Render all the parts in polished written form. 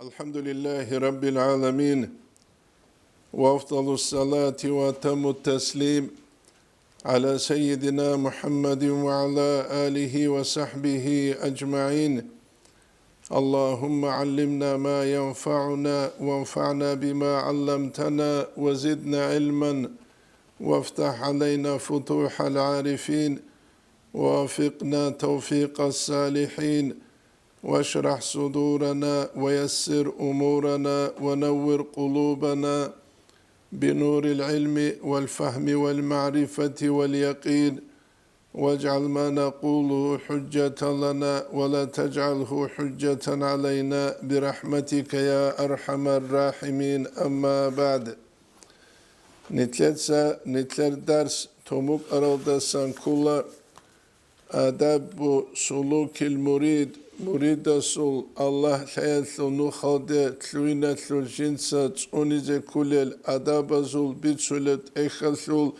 الحمد لله رب العالمين وأفضل الصلاة وأتم التسليم على سيدنا محمد وعلى آله وصحبه أجمعين. اللهم علمنا ما ينفعنا وانفعنا بما علمتنا وزدنا علما وافتح علينا فتوح العارفين ووفقنا توفيق الصالحين واشرح صدورنا ويسر أمورنا ونور قلوبنا بنور العلم والفهم والمعرفة واليقين واجعل ما نقوله حجة لنا ولا تجعله حجة علينا برحمتك يا أرحم الراحمين. أما بعد نتلر درس توموك أرالدا سانكولا آداب سلوك المريد مريد سول الله حيثو نخالده تلوين تلو جنسة تونيزي كل آداب زول بيتسولت اخلول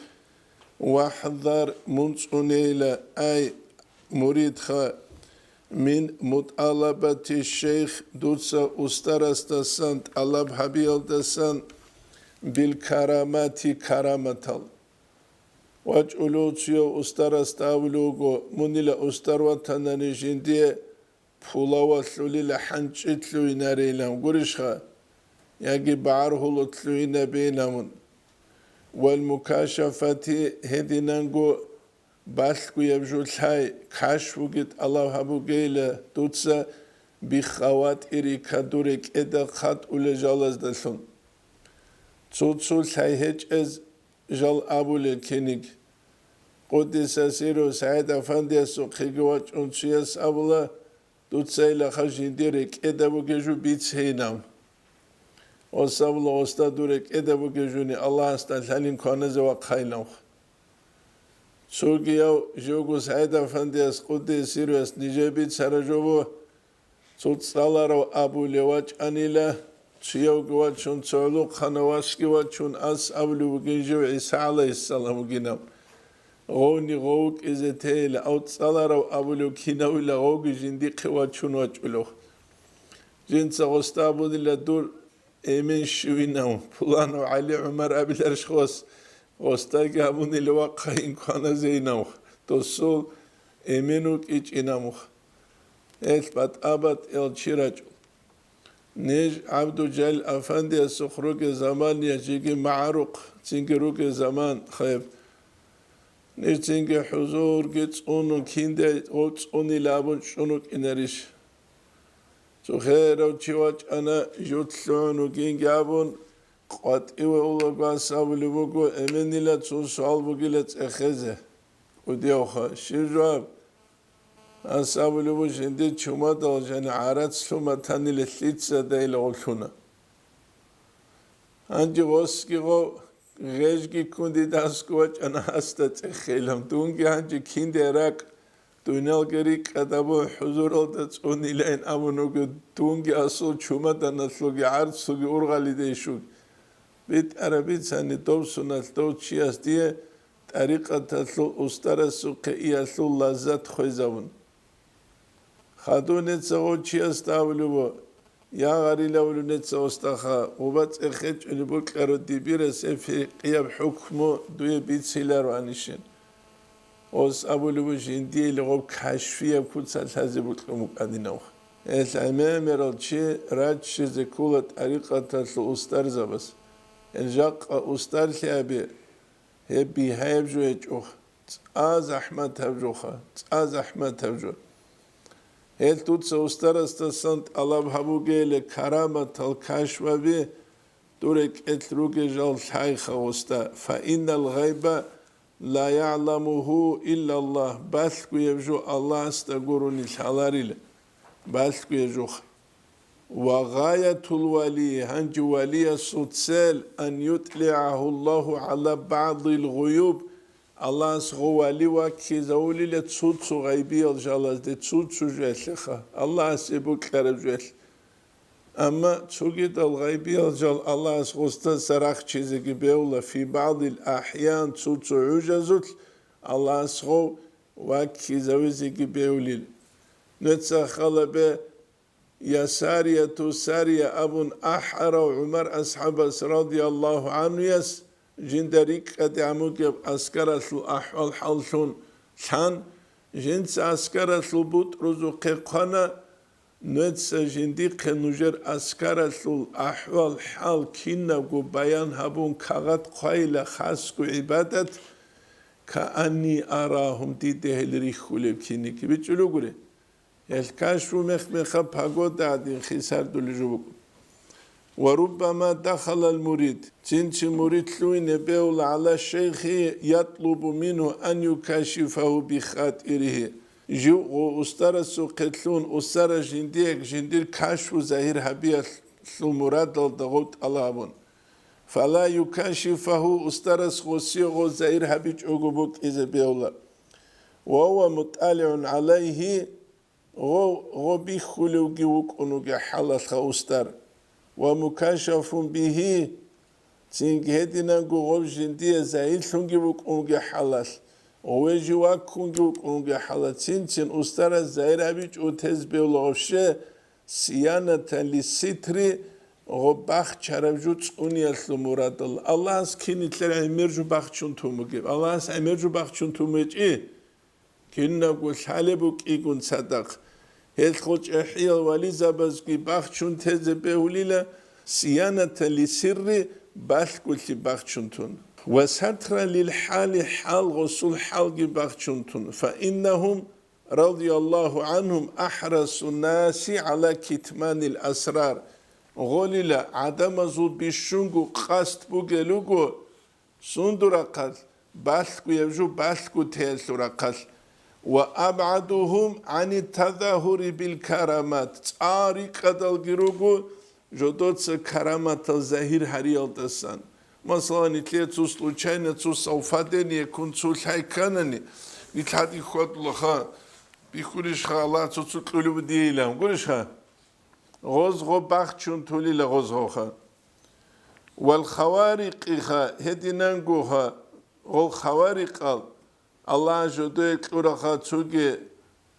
واحذر منصونيلا أي مريد خا من مطالبة الشيخ دوتسا أسترستسان طلب حبيل بالكرامات كرامتال واجعلوتيو أسترستاولوغو منيلا أسترواتنا جندية فولاواتلولي لحنشتلو يناريلام قرشخا يجي بعرهلو تلوين بينامون والمكاشفة هدينانغو باسكو يبجو الحي كاشفو جد الله هبو جيلة دوتسا بخوات إري كدورك إدا خط أولي جالز دلون تسوتسو الحي هج از جال أبو للكينيك قدس سيرو سعيد أفندي سوقيقوات أنسياس أبولا دوتسايلا خشين ديرك إدا بوكيجو بيتسهينام وصابلا وستادورك إدا بوكيجوني الله استالحالين كونز وقايلام سوقياو جوغو سعيد أفنديس قدس سيروس نجابيت سارجوبو تسالارو أبو لواج أنيلا تشيو قوات شون تسولوق خانواشكي وات شون أس أبلو بوكيجو عيسى عليه السلام وقينام غوني غوك إذا تيلا أو تصالارو أبولو كيناولا غوك جندي قوات شون واجولو جنسا غستابو دي لدور إيمن شويناو فلانو علي عمر أبي الأرشخوص غستاقي أبوني لواقعين كوانا زيناو توصول إيمنوك إيج إناموخ إلبات أبات إلشيراجو نيج عبدو جال أفندي السخروك زمان يجيكي معروق تنكروك زمان خيب نيرتينجي حضور جيتس اونو كينده اوتس اوني لابون شونوك انريش سو خيرو تشيواج انا يوتلونو كينجابون قات ايوه اولا قاسابلو بوكو امني لا تسوسال بوكيلت اخزه وديوخا شيرجواب اسابلو بوش اندي چوما دالجاني عارات سلوما تاني لتليتسا دايل اولونا انجي واسكي غو غيشكي كوندي داسكوات انا هستت خيلم دونجي هانجي كيندي راك دونيال غريك ادابو حضور الدت اوني لين امونوغ دونجي اسو چوما دنسلوغي عرضسوغي اورغالي ديشو بيت عربيت ساني دوبسونال دوتشياس دي طريقة تسلو استرسو قياسو لذت خويزاون خادونت سو چياس تاولو يا غاري لولو نتسا استخا وبات اخيج اللي كارو ديبير سيفي قياب حكمو دوية بيت سيلارو انيشين اوس ابو لوجين دي لغو كاشفية بكل سالتازي بوكلمو قادينو الامام رالشي راجش زكولة طريقة تسلو استار زبس الجاق استار ثابي هبي هايب جو يجوخ تاز احمد هبجوخا تاز احمد هبجو هل توتسا استرستسانت الله بحبوغي كرامة الكاشوة دورك اتروغي جال حيخة وستا فإن الغيب لا يعلمه إلا الله باسكو يبجو الله استقروني الحلاريل باسكو يجوخ وغاية الولي هنج ولي السوتسال أن يطلعه الله على بعض الغيوب الله سغوالي وكي زولي لتسوتسو غيبي الجالز دي تسوتسو جوالخا الله سيبوك خرب جوال أما تسوكيد الغيبي الجال الله سغوستا سراخ چيزي بيولا في بعض الأحيان تسوتسو عجزت الله سغو وكي زوزي بيولي نتسا خلبه يا سارية سارية أبن أحر وعمر أصحاب رضي الله عنه يس جندريك قد عموك أسكر الأحوال حالشون شان جنس أسكر البوت رزو قيقانا نتس جنديق نجر أسكر الأحوال حال كينا بيان هبون كغت قايلة خاسكو عبادت كأني أراهم دي دهل ريخولي بكيني كي بيجلو قولي الكاشف مخمخة بحقود عدين خسار دول وربما دخل المريد تنش مريد لوين بيول على الشيخ يطلب منه أن يكاشفه بخاطره جو أسترسو قتلون أستر جندير كاشف زهير هبيا المراد الضغوط الابون فلا يكاشفه أسترس غسيغ زهير هبيج أقبوك إذا بيولا وهو مطالع عليه غو بيخولو جيوك أنوغي حالة أستر ومكاشف به تنجهدنا غو جندية زهير ثنجيوك أنوغي حالة ووجواك كونجوك أنوغي حالة تنتين أستر زهير هبيج أتز بيولا غفشه سيانة للستري غباخ چربجوت اونیاسلو مراد الله از کینی تلر امرجو باخ چون تو مگی الله از امرجو باخ چون تو مگی کینا گو شالبوک ایگون صدق هل خوش احیال ولی زبازگی باخ چون تز بهولیلا سیانت لسری باخ گوشی باخ چون تون و ستر للحال حال غسول حال گی باخ چون تون فإنهم رضي الله عنهم أحرص الناس على كتمان الأسرار غوليلا عدم زود بيشونغو قاست بوغلوغو سندورا قال باسكو يبجو باسكو تيسورا قال وأبعدهم عن التظاهر بالكرامات تاري قدل جروغو جدوتس كرامات الظاهر هريال دسان مثلا نتلي تسلو چاينة تسوفادني يكون تسلحي كانني نتحدي خود لخا بيخوريش خا الله تسلو بديلهم قوليش خا غوز غو باخ چون تولی لغوز غوخا والخوارق إخا هدينانگوها غو خوارق قال الله جدوه قرخا توگي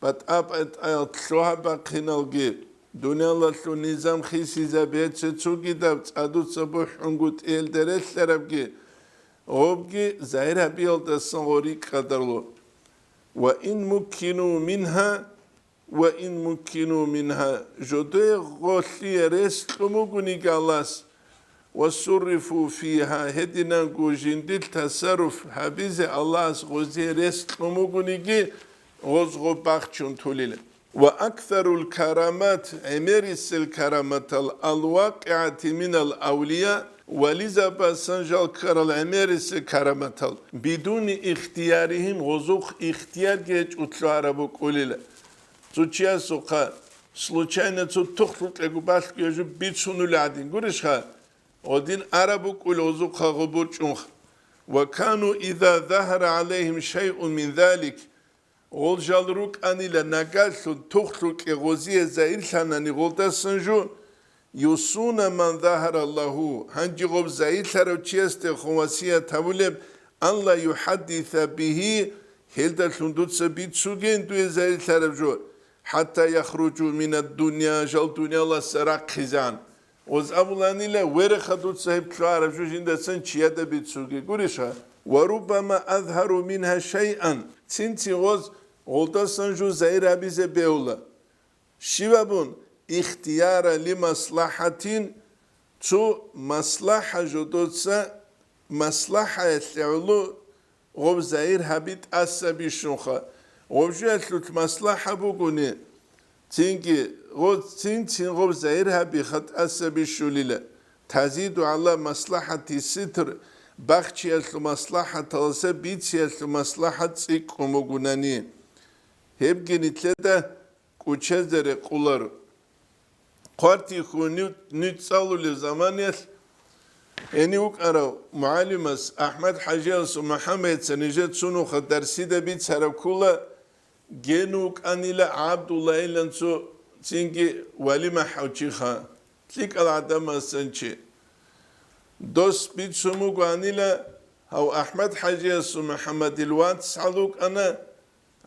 بات اب ات شوها باقينالگي دنيا الله شو نظام خيسي زبيت توگي دابت ادو صبح حنگوت إل درس لربگي غوبگي زهر بيال دستان غوريق قدرلو وإن مكنوا منها وإن مكنوا منها جدوه غوثي رسلموغني قالاس وصرفوا فيها هدنا جندل تصرف حبيز الله غوزي رسلموغني غوز غباخشون توليل وأكثر الكرامات عمرس الكرامات الواقعة من الأولياء ولذا بسنجل كرال عمرس الكرامات بدون اختيارهم غزوخ اختيار جيج اتلو عربو قوليل Случая сука, случайно тухлут эгубаш кежу бицунули один. Гуриш ха, один арабук улозу хагубучунх. وكانوا إذا ظهر عليهم شيء من ذلك غلجالروك أني لنقالسو تخلق غوزية زائل ثاناني غلطاسنجو يسون من ظهر الله هنجي غب زائل ثارو چيست خواسية تولب أن لا يحدث به هلدا شندوت سبيت سوغين دوي زائل ثارو جو حتى يخرجوا من الدنيا جل دنيا الله سراق خزان وز أبولاني لا ورخ دوت صاحب تعرف شو جندا سن چيادا بيتسوغي قريشا وربما أظهر منها شيئا تنتي غز غلطا سنجو زائر أبيز بيولا شبابون اختيار لمصلحة تو مصلحة جدوتسا مصلحة يتعلو غب زائر هبيت أسابي شنخا غب جاتلوت مصلحة بوغوني تنجي تين غب زائرها بخط أسبي شوليلة تزيد على مصلحة الستر بخشي المصلحة تلسى بيتسي المصلحة سيك ومغناني هبجي نتلدا كوچزر قولر قارتي خو نتصالو لزمانيس اني وقرا معلمس احمد حجاس ومحمد سنجد سنو خدرسي دا بيت سركولا جنوك انيلا عبد الله لنسو تينجي ولي ما حوشيخا تلك العدم السنشي دوس بيت سموك وانيلا هو احمد حجاس ومحمد الوان تسعلوك انا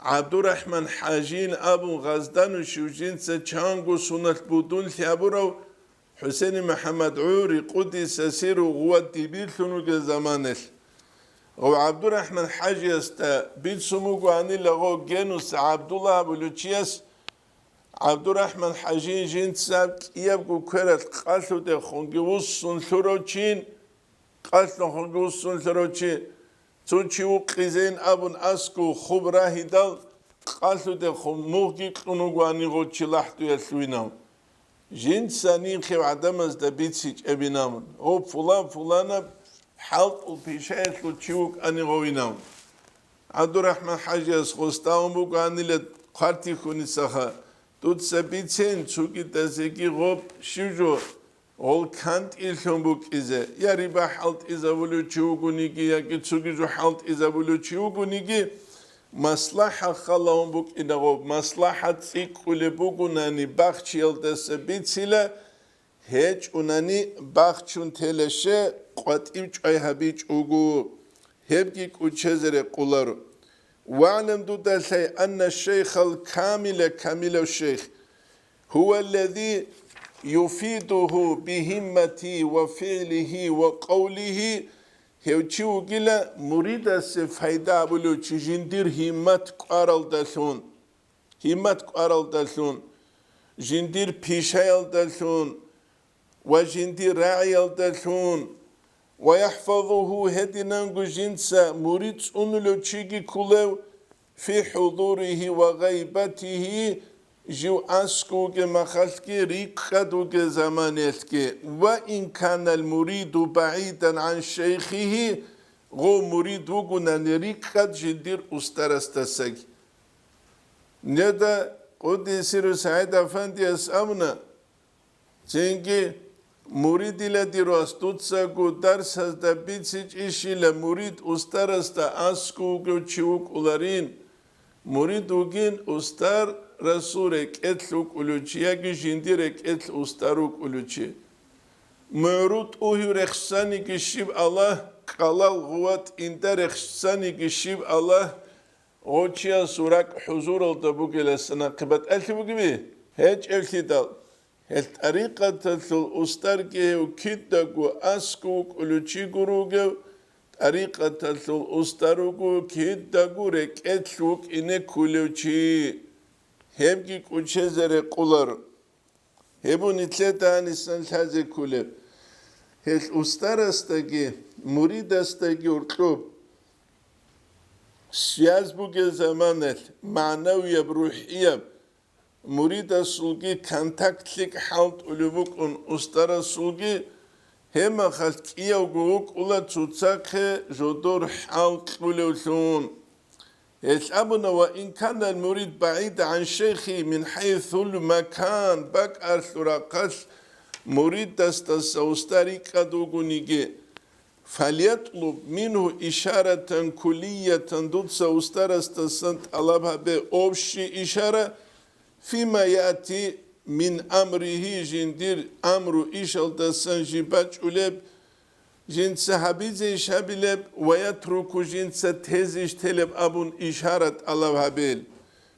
عبدالرحمن حاجین ابو غزدان و شوجینس چانگو سنت بودون ثیابورو حسین محمد عوری قدس سیر و قوت دیبیلتونو که زمانش و عبدالرحمن حاجی است بیت سموگو انی لغو گنوس عبدالله بلوچیس عبدالرحمن حاجی جینس ایاب گو کرد قلتو ده خونگوز سنسورو چین قلتو خونگوز سنسورو چین چون چیو قیزین ابون اسکو خوب راهی دل قلتو ده خونموگی قنوگو انی گو چی لحتو یسوینام جینس انی خیو عدم از ده بیت سیچ ابینامون او فلان حلق و پیشه لو چیوک انی غوینام عبدالرحمن حاجی از خوستاون بگو انی لد قارتی خونی سخه دوت سبیتین چوکی دزگی غوب شیجو غول کانت ایلشون بوک ایزه یا ریبا حلت ایزه ولو چیوگو نیگی یا که چوکی جو حلت ایزه ولو چیوگو نیگی مصلحه خلاهم بوک اینا غوب مصلحه تیک کولی بوگو نانی بخچیل دست بیتیله هیچ اونانی بخچون تلشه قطعیم چای هبیچ اوگو هبگی کوچه زره قولارو واعلم دو دلسي أن الشيخ الكامل كامل الشيخ هو الذي يفيده بهمته وفعله وقوله هيوچيو جلا مريد السفايدة بلو جندير همت قارل دلسون جندير بيشايل دلسون وجندير راعيل دلسون ويحفظه هدنانغو جنسا مريد أنلو تشيكي كولو في حضوره وغيبته جو أسكو مخلقي ريقدو زمانتكي وإن كان المريد بعيدا عن شيخه غو مريد وقنا نريقد جندير أسترستسك ندا قد يسير سعيد أفندي أسأمنا تنجي مرید لدی راستود سگو درس از دبیت سیچ ایشی لمرید استر است اسکو گو چیوک اولارین مرید اوگین استر رسولک اتلوک اولوچیه گی جندیرک اتل استروک اولوچی مرود اوهی رخصانی گشیب الله قلال غوات اندر رخصانی گشیب الله اوچیا سورک حضور الدا بوگی لسنا قبط التی بوگی بی هیچ التی دال الطريقة الأسترجي وكيدجو أسكوك ولوشي جروجو طريقة الأسترجو كيدجو ركتلوك إنه كلوشي هبجي كوشة زر قلر هبو نتلت عن السنة هذا كله الأسترستجي مريد استجي وركوب سياز بوجي زمانه معنوية بروحية مريد السلقي كونتاكتليك حالت أولوك أن أستر السلقي هما خلقية وقوك أولا تتساق جدور حالت أولوثون يتعبنا وإن كان المريد بعيد عن شيخي من حيث المكان بك أرثراقس مريد تستسوستري كدوغنيجي فليطلب منه إشارة كلية دوتس أسترستسنت ألبها بأوبشي إشارة فيما يأتي من أمره جندير أمر إشال دسان جباج أولب جنس حبيزي شابلب ويترك جنس تهزيش تلب أبون إشارة الله هبيل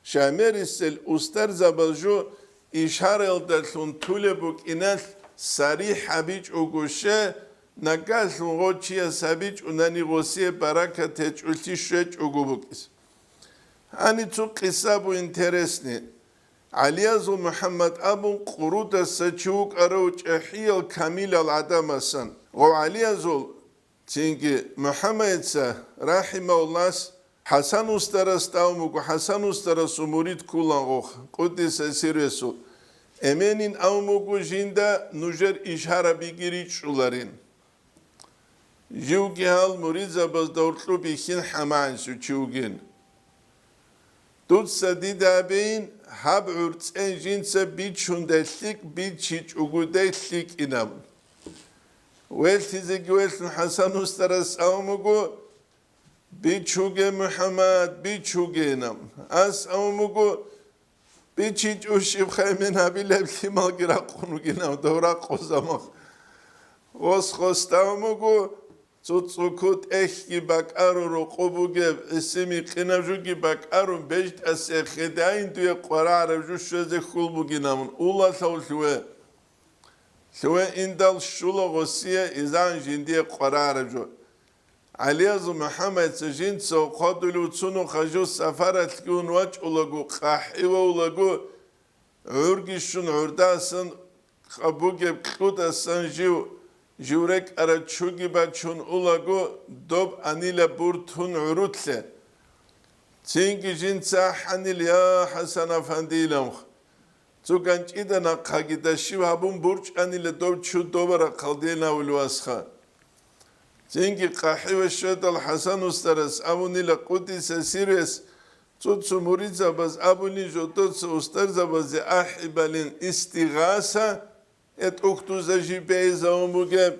شامير السل أستر زبالجو إشارة دلسون تولبوك إناس صريح حبيج أغوشة نقال غوشية سابيج وناني غوسية بركة تجعلتي شويج أغوبوكس هاني تو قصابو انترسني عليازو محمد أبو قرود السجوك أروج أحيال كامل العدم السن وعليازو تنجي محمد رحمه الله حسن استرستاومك وحسن استرسو مريد كلان غوخ قدس سيرسو امنين اومك جندا نجر إشارة بيجري شولارين جوجي هال مريد زباز دورتلو بيخين حمان سو چوگين دوت سديدا بين هب عرض جنس بيت شندلك بيت شيج وجودلك إنام ويلتزق ويلتن حسن استرس أومجو بيت شوجي محمد بيت شوجي إنام أس أومجو بيت شيج وشيب خيمين هبي لبلي ما جرا قنو إنام دورا قزمخ وس خست أومجو Цуцукут эхки бакару рукубуге сими кинажуги бакару бежт асе хедаин дуе қорара жушезе хулбугинамун ула саулшуе шуе индал шула госия изан жиндие қорара жу алиязу Мухаммад сажин со қадулу цуну хажу сафарат кун вач улагу қахива улагу ургишун урдасын қабуге қудасан жив جورك أرتشوجي باتشون أولاغو دوب أنيلا بورتون عروتله تينكي جنسا حنيل يا حسن أفندي لمخ تسوكانش إذا نقاقي داشيو هابون بورج أنيلا دوب تشو دوبرا قلدينا والواسخا تينكي قاحي وشويت الحسن استرس أبوني لقودي سسيرس تسو مريزا بز أبوني جوتوتس استرزا بز أحبالين استغاثة et uktuza jibeza umugeb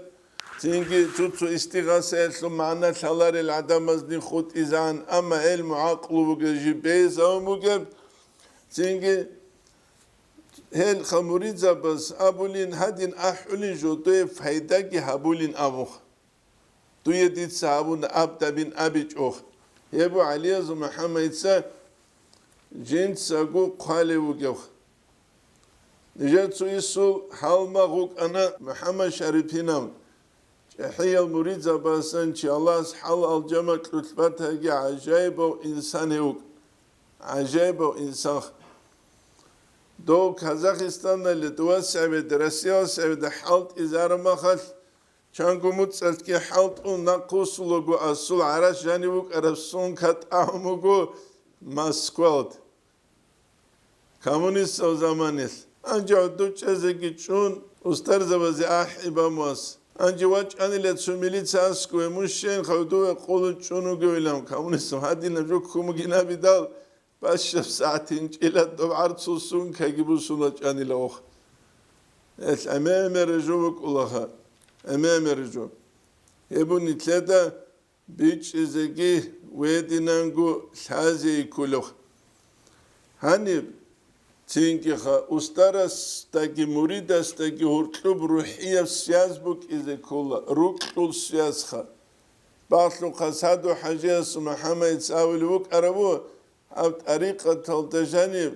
tingi tutsu istigase el mana shalar el adamaz ni khut izan ama el muaqlu buge jibeza umugeb tingi hel khamuriza bas abulin hadin ahulin jote fayda ki habulin abu tuye dit sabun abda bin abich oh yebu aliyaz muhammad sa jin sagu qale buge نجات سويسول حالما غوك أنا محمد شريفينام حي المريد زباسن شي الله حال الجمع كتبتها عجائب وإنسان هوك عجائب وإنسان دو كازاخستان اللي توسع بدرسيا سعود حالت إزار مخل چانگو متصلت که حالت اون نقص لگو اصول عرش جانی بوك ارسون کت احمگو مسکوالت کامونیست o zamanist Ancak duçezeki çun ustar zabazi ahibamos. Ancak vaç anilet sumili çasku ve muşen kavdu ve kolu çunu göylem. Kamunistim hadi ne kumu gina bir dal. Başşaf saatin ilat dobart susun kagibu sulaç anile oh. Es ememe rejuvuk ulaha. Ememe rejuv. Ebu nitleda biç ezegi vedinangu sazi kuluh. Hani تینکه خا استراس تاکی موریداس تاکی هرکلوب روحیه سیاس بک ایزه کولا روکل سیاس خا باطلو قصاد و حجاس محمد ساول بک عربو او طریقه تلتجانی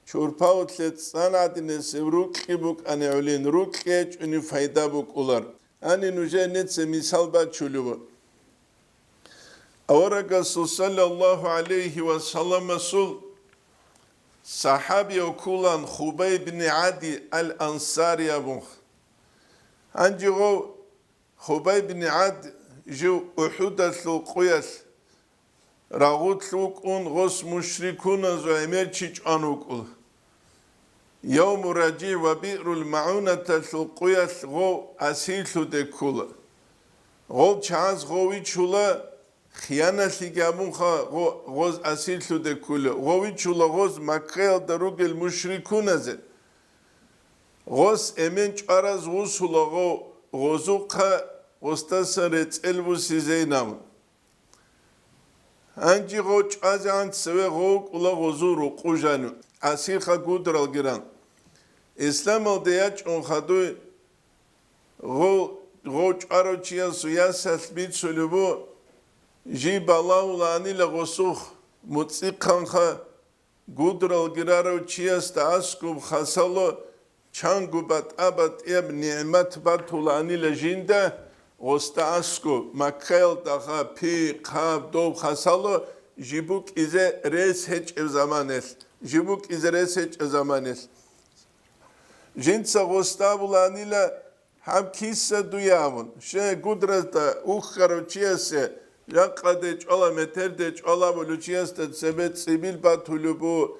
چورپاوت لت صنعتی نسب روکی بک آن علین روکیج انی فایده بک اولار آنی نوجه نتس مثال باد چلو بود اورگا صلی الله علیه و سلم مسول Sahabi okulan Hubey bin Adi el-Ansari abun. Anci o Hubey bin Adi jiv Uhudetlu kuyas Ragutluk un gos müşrikuna zuemer çiç anukul. Yevmu raci ve bi'rul ma'unetetlu kuyas go asiltu dekula. Go çaz go içula خیانتی که امون خا غوز اصیل شده کله غوی چولا غوز مکه دروگل مشرکون ازه غوز امین چاراز غوز چولا غوزو قا غوستاسرت البوسی زینام انجی غوچ از آن سوی غوک اولا غوزو رو قوجانو اصیل خا گودرال گران اسلام الدیاج اون خدوی غوچ آرو چیا سیاست بیت سلبو جيب الله لاني لغسوخ متسيقنخا قدر الجرارو تشياس تاسكو خسالو چانگو بات ابات اب نعمت بات لاني لجيندا غستاسكو مكيل دخا بي قاب دوب خسالو جيبوك إذا ريس هج زمانس جيبوك إذا ريس هج زمانس جنسا غستابو لاني لا هم كيسا دويامون شي قدرت اوخرو تشياسي Yakadec ola meterdec ola buluciyastet sebet sibil batulubu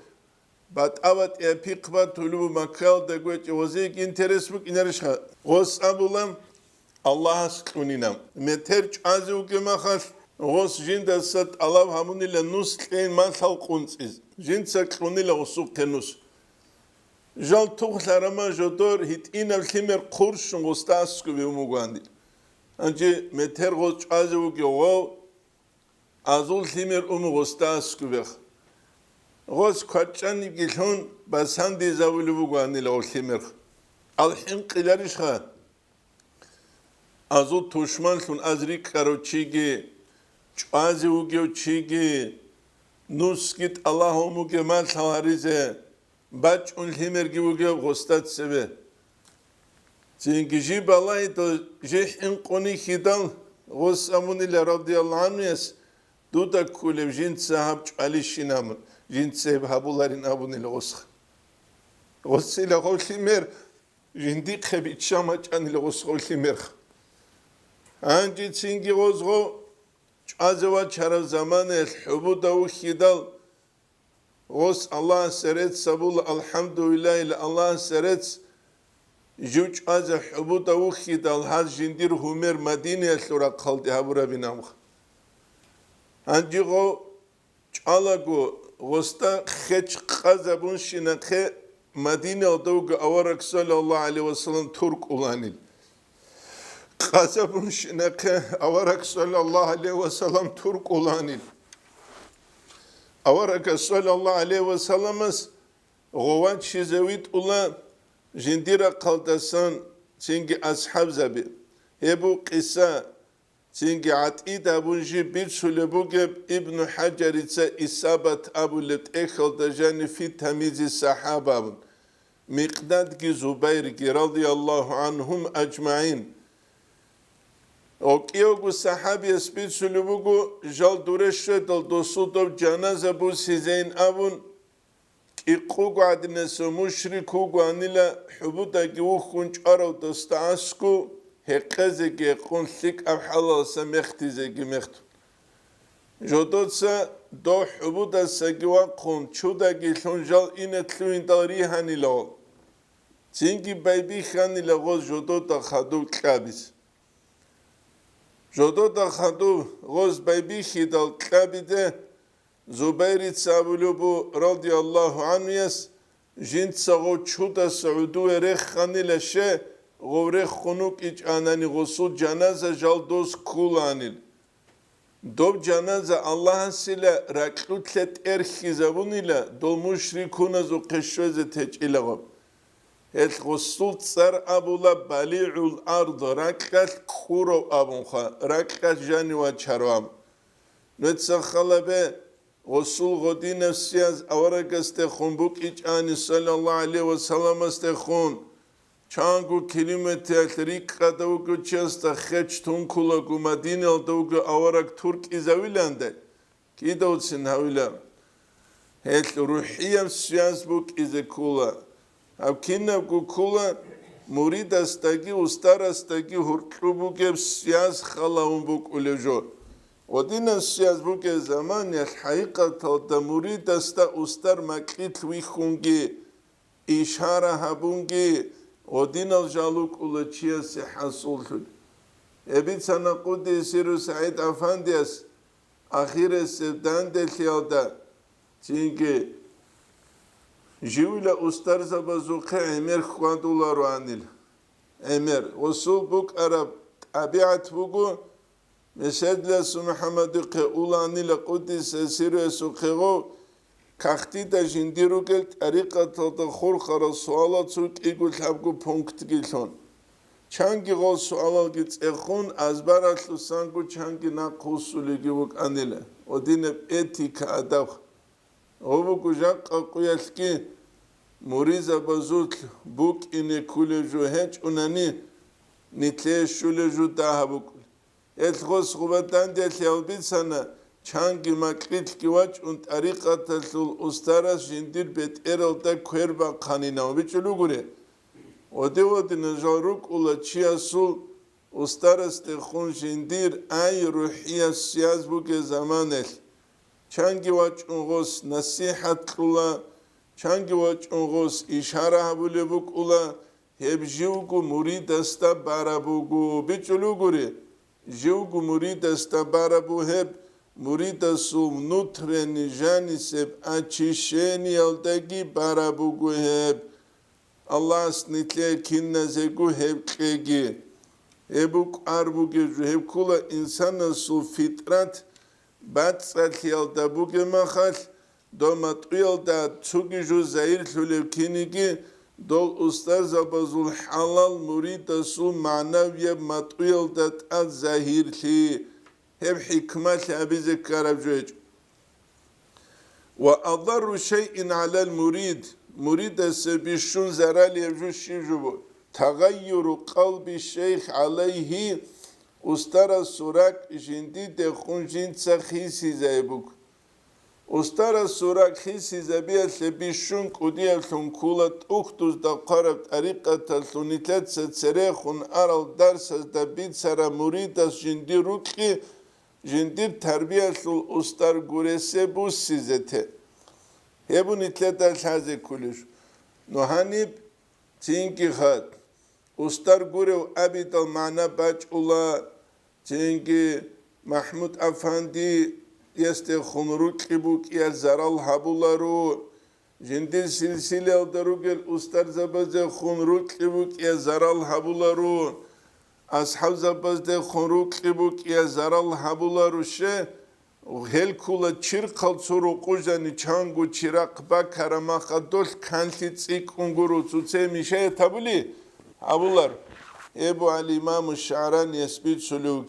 bat avat epik batulubu makal de güç ozik interesbuk inerişha os abulam Allah'a sıkıninam meterç azu gemakhas os jinda sat alav hamunile nus kein masal quntsiz jind sakunile osuk tenus jal tuğlarama jodor hit inal khimer qurshun ostas kubi umugandi anje meter goç azu gyo azul thimer gostas kubekh gos kachani gilhun basandi zavulu bugani lo thimer al hin qilarishha азу тушманлун азрик карочиги чази угеучиги нускит Аллахумуге малхаризе бач унхимерги уге гостат себе цинги балай то жех инқони хидал госамунила радиаллаху анху дута кулев жинт сахаб чалишинам жинт себ хабуларин абунила госх госила холимер жинди хебит шамачанила госхолимер анжи цинги гозго чазва чарав замане хубуда ухидал гос Аллах серет сабул алхамдулилlah Аллах серет جوج از حبوط او خیدال هر جندیر همر مدینه سورا خالد هبورا بینام انجیگو چالاگو وستا خچ قزبون شنخه مدینه دوگ آورک صلی الله علیه و سلم ترک اولانیل قزبون شنخه آورک صلی الله علیه و سلم ترک اولانیل آورک صلی الله علیه و سلم از غوان چیزویت اولان جنديرا قلدسان تنجي أصحاب زبي هبو قصة تنجي عتيد أبونجي بيرسو لبوغب ابن حجر إصابة أبو لتأخل دجاني في تمييز الصحابة مقداد زبير رضي الله عنهم أجمعين وكيوغو صحابي بيرسو لبوغو جال دورشو دل دوسو دو جنازة بو سيزين أبون إقوغو عدنسو مشركوغو عنيلا حبودا جوخونج أرو دستعسكو هقازي قون ثيك أو حلال سمختي مختو جودوتسا دو حبودا ساقوا قون چودا جيلون جال إنتلوين داري هانيلا تنجي بايبي خانيلا غوز جودودا خادو كابيس جودودا خادو غوز بايبي خيدال كابي ده زبير تسابلوبو رضي الله عنه يس جنت سغو چودا سعودو رخ خاني لشه غورخ خنوك إج آناني غسول جنازة جال دوز كولانيل دوب جنازة الله سيلا ركلوت لت ارخي زبونيلا دول مشركون زو قشوزة تجيلا غب هل غسول تسر أبولا بليع الأرض ركلت كورو أبونخا ركلت جاني وچروام نتسخلا به غسول غدي نفسي از أورك استخون بوك إجاني صلى الله عليه وسلم استخون چانگو کلمه تریک قدوگو چست خچ تون کلاگو مدینه دوگو أورك ترك إزاويلانده كي دوتسن هاويلا هل روحية سياس بوك إزا كولا أو كينا بوك كولا مريد استاقي استار استاقي هرقلو بوك سياس خلاهم بوك أولجور ودينا السياس بوك زمان الحقيقة دا مريد استار مكيت ويخونجي إشارة هبونجي ودينا الجالوك أولجيا سيحصول خل أبيت سنة قد يسيرو سعيد أفانديس أخير السبدان دي خيالدا تينجي جيولا استار زبازوخي عمير خوادولا روانيل عمير وصول بوك عرب طبيعت بوكو مسجد لسو محمد قولاني لقدس سيرو سوخيغو كاختي دا جنديرو قل طريقة تدخل خرا سوالات سوك إيقول حبكو پونكت گيلون چانگي غال سوالات گيت اخون ازبارات لسانگو چانگي ناقوص سوليگي وك انيلا ودينب اتيكا اداخ غوبوكو جاق قويالكي مريزة بزوت بوك إني كولي جو هنچ اوناني نتلي شولي جو داها بوكو الغوص غبتان دي اليالبيت سنة چانگي مكريت كيواج und طريقة تلول استارس جندير بيت إرل دا كويربا قانينا وبيچلو غوري ودي نجاروك اولا چيا سول استارس تخون جندير اي روحية سياز بوكي زمانل چانگي واج انغوص نصيحت اولا چانگي واج انغوص إشارة هبولي بوك اولا هب جيوگو مريد استا بارابوگو بيچلو غوري جيوگو مريد استا بارابو هب مريد سوم نوترني جاني سب اچيشيني يلدگي بارابوگو هب الله سنتلي كنا زيگو هب قيگي هبوك اربوگي جو هب كولا انسان سو فطرت بات سالي يلدبوگي مخال دومت يلدا تسوگي جو زاير لولو كينيگي دول أستاذ بزول حلال مريد سول معنوية مطويل الظاهر لي هم حكمة أبي ذكر بجوج وأضر شيء على المريد مريد سبيشون زرال يبجو شيجو تغير قلب الشيخ عليه أسترى سوراك جندي دخون جند سخيسي زيبوك أسترى سوراك خيسي زبيا سبيشون قديا سنكولة أختوز دا قرب طريقة سنتات ستسريخون أرال درس دبيد سرى مريد جندي روكي جندي تربية سل أستر قرسي بوسي زته هبو نتلتا الحازي كلش نوحانيب تينكي خات أستر قريو أبيت المعنى باج الله تينكي محمود أفاندي يستي خنروك إبوك يا زرال هبولارو جندي سلسلة الدروغل أستر زبازي خنروك إبوك يا زرال هبولارو أصحاب زبازي خنروك إبوك يا زرال هبولارو شه وهل كولا چيرقل سورو قوجاني چانگو چيراق با كرماخا دول كانتي تسيك انگورو تسي ميشه تابولي هبولار ابو علي امام الشعران يسبيت سلوك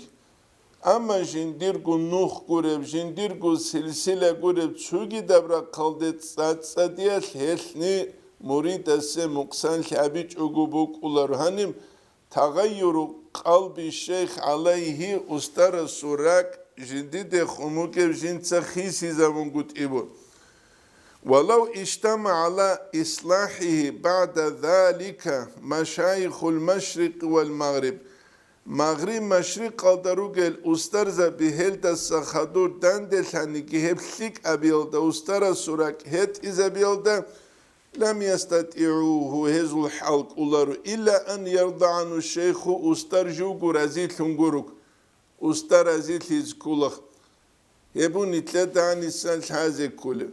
أما جنديرغو نوخ قرب جنديرغو سلسلة قرب تسوغي دبرا قلدت ساديات هلني مريد السي مقسان لعبيج اقوبوك أولار هنم تغير قلب الشيخ عليه أستر السراك جنديد خموك جند سخيسي زمن قد إبو ولو اجتمع على إصلاحه بعد ذلك مشايخ المشرق والمغرب مغرب مشرق قدروغل أسترز بهلد السخدور دندل هنگي هبليك أبيلد أستر السراك هت إذا بيلد لم يستطيعوه هزو الحلق أولارو إلا أن يرضى عنه الشيخ أستر جوغو رزيل هنگوروك أستر رزيل هزكولخ يبون نتلت عن السنة هذه كله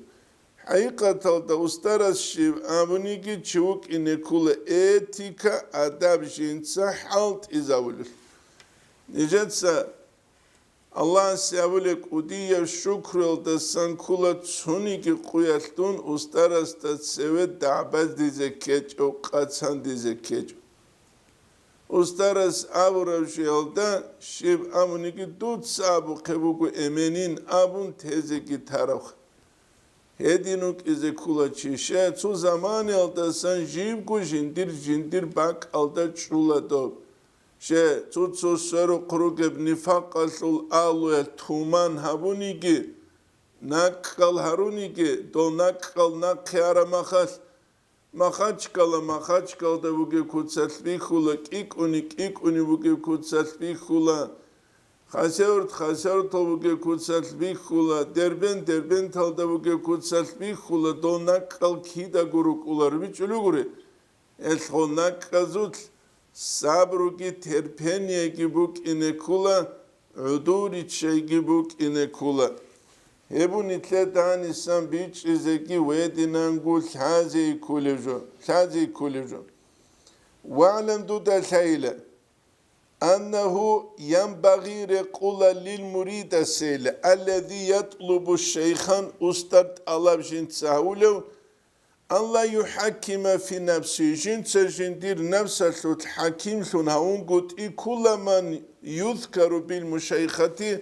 حقيقة أستر الشيب أبونيكي تشوك إن كل إتيكا أداب جنسا حالت إزاولك نجدسا الله سيابولك وديا شكر الدسان كلا تسونيكي قويالتون أستر استتسويت دعباز ديزكيج أو قاتسان ديزكيج أسترس أبو رجالدا شيب أبونيكي دوت سابو قبوكو إمنين أبون تهزكي تاروخ هدينوك إذا كولا چيشه تو زمان الدسان جيبكو جندير باك الدا چولا دوب شه تو سرو قروك بنفاق الثول آلو تومان هبونيكي ناكال هرونيكي دو ناكال ناكيارا مخاچكال دا بوگه كوتسال بيخولا كيك اوني بوگه كوتسال بيخولا خاسورت بوگه كوتسال بيخولا دربن تال دا بوگه كوتسال بيخولا دو ناكال كيدا گروك اولار بيچولو گوري الخو ناكازوت صبروكي ترپنيه گي بوك انكولا عدوري چي گي بوك انكولا هبو نتلت عن السن بيچ ازكي ويدنانگول حازي كولجو واعلم دودا الحيلة أنه ينبغي رقول للمريد السيلة الذي يطلب الشيخان أستاذ الله جنت سهولو أن لا يحكم في نفسه جنت جندير نفسه الحكيم ثن هون قد كل من يذكر بالمشيخة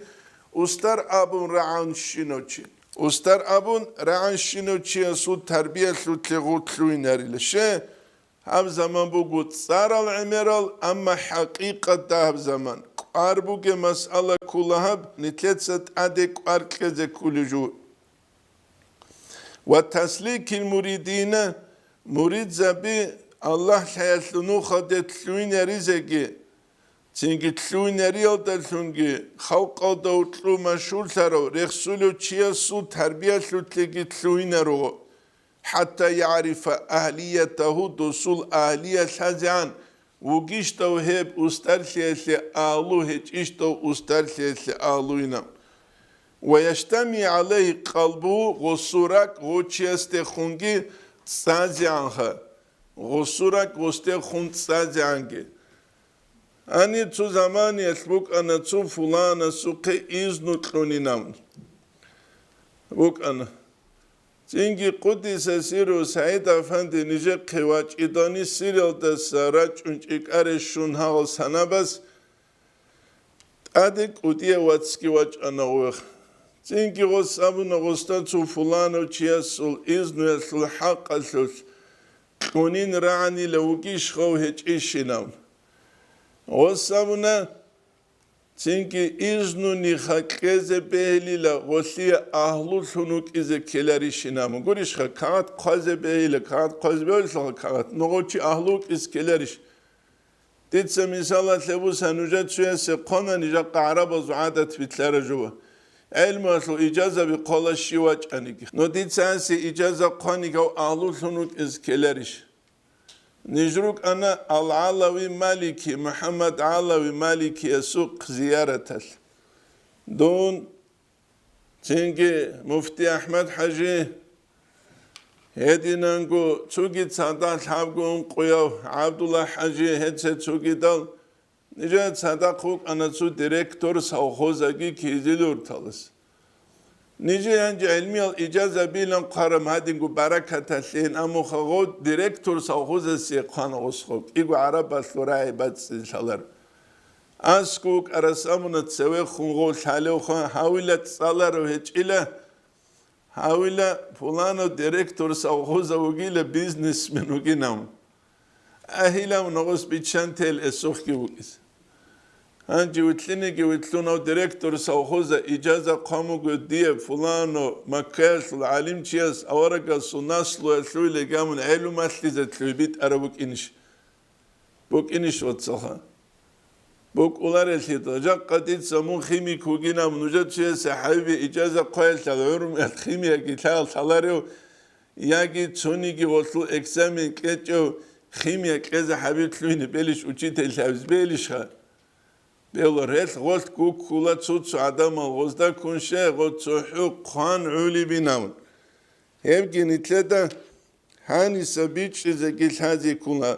أستر أبون رعان شنوشي أستر أبون رعان شنوشي سود تربية لغوت لويناري لشه هم زمان بقول صار العمرال أما حقيقة ده زمان قاربوك مسألة كلها نتلت أدك أركز كل جو وتسليك المريدين مريد زبي الله حيثنو خدت لويناري زكي تنجي تلويناري الدلتونجي خلق الدوتلو مشهور ترو رخصولو تشيسو تربية تلوتلقي تلوينارو حتى يعرف أهليته دسول أهلية الحزان وقيشتو هيب أسترسيسي آلو هيشتو أسترسيسي آلوينا ويجتمع عليه قلبه غصورك غوشيستي خونجي تسازيانها غصورك غوستي خون تسازيانجي أني تو زمان يسبوك أنا تو فلان سوقي إذنو تلوني نام بوك أنا Çünkü Kudüs'e siru Said Efendi nice kıvaç idani siralda saraç unçik areşun hal sanabas adik udiye vatski vaç anavık. Çünkü o sabun ağustan fulano çiyasul iznuyasul hakasul kunin ra'ani levukiş xav hiç işinam. O sabuna çünkü iznu nihakeze behliyle gosliye ahlu sunuk ize keler işinam. Gurişka kağıt kaze behle kağıt kaze behle kağıt. Noğuçi ahluk iz keler iş. Ditse misala sebu sanucat suyese kona nica qaraba zuadat bitlere juva. Elmaslu icaza bi kola şivaç anik. No ditse ansi icaza konika ahlu sunuk iz keler iş. نجرك أنا العلوي مالكي محمد علوي مالكي يسوق زيارة دون تنجي مفتي أحمد حجي هدي نانجو تسوقي تصدق حابقو قيو عبد الله حجي هدسة تسوقي دال نجا تصدق خوك أنا تسو ديريكتور سوخوزاقي كيزيلور تالس نيجي ينجي علمي الإجازة بيلن قرم هادينجو بركة اللين أمو خغود ديريكتور سوخوز السيقان غسخوك إيقو عربة ثراعي بات سلسالر أسكوك أرسامنا تسوي خنغو شاليو خان حاولة تصالر وهيج إلا حاولة فلانو ديريكتور سوخوز وغيلة بيزنس من وغينام أهيلا ونغوز بيتشان تيل أسوخي وغيز Hangi vitlinigi vitluna direktör savhoza icaza kamu diye fulano makasl alim çiyas avaraga sunaslu eslüyle gamun elumasli zetlübit arabuk iniş. Buk iniş vatsaha. Buk ular elhita. Jakkatit samun khimi kugina mnujat çiyas sahibi icaza koyal çalıyorum el khimiya gital salario yagi çunigi vaslu eksamin keço khimiya keze habitlüyni beliş uçitel şavz beliş ha. بيلرهل غلط كوك كولا تصوت عدم الغزدا كون شيء غلط صحو قان عولي بينامن هبجي نتلدا هاني سبيتش إذا قلت هذه كولا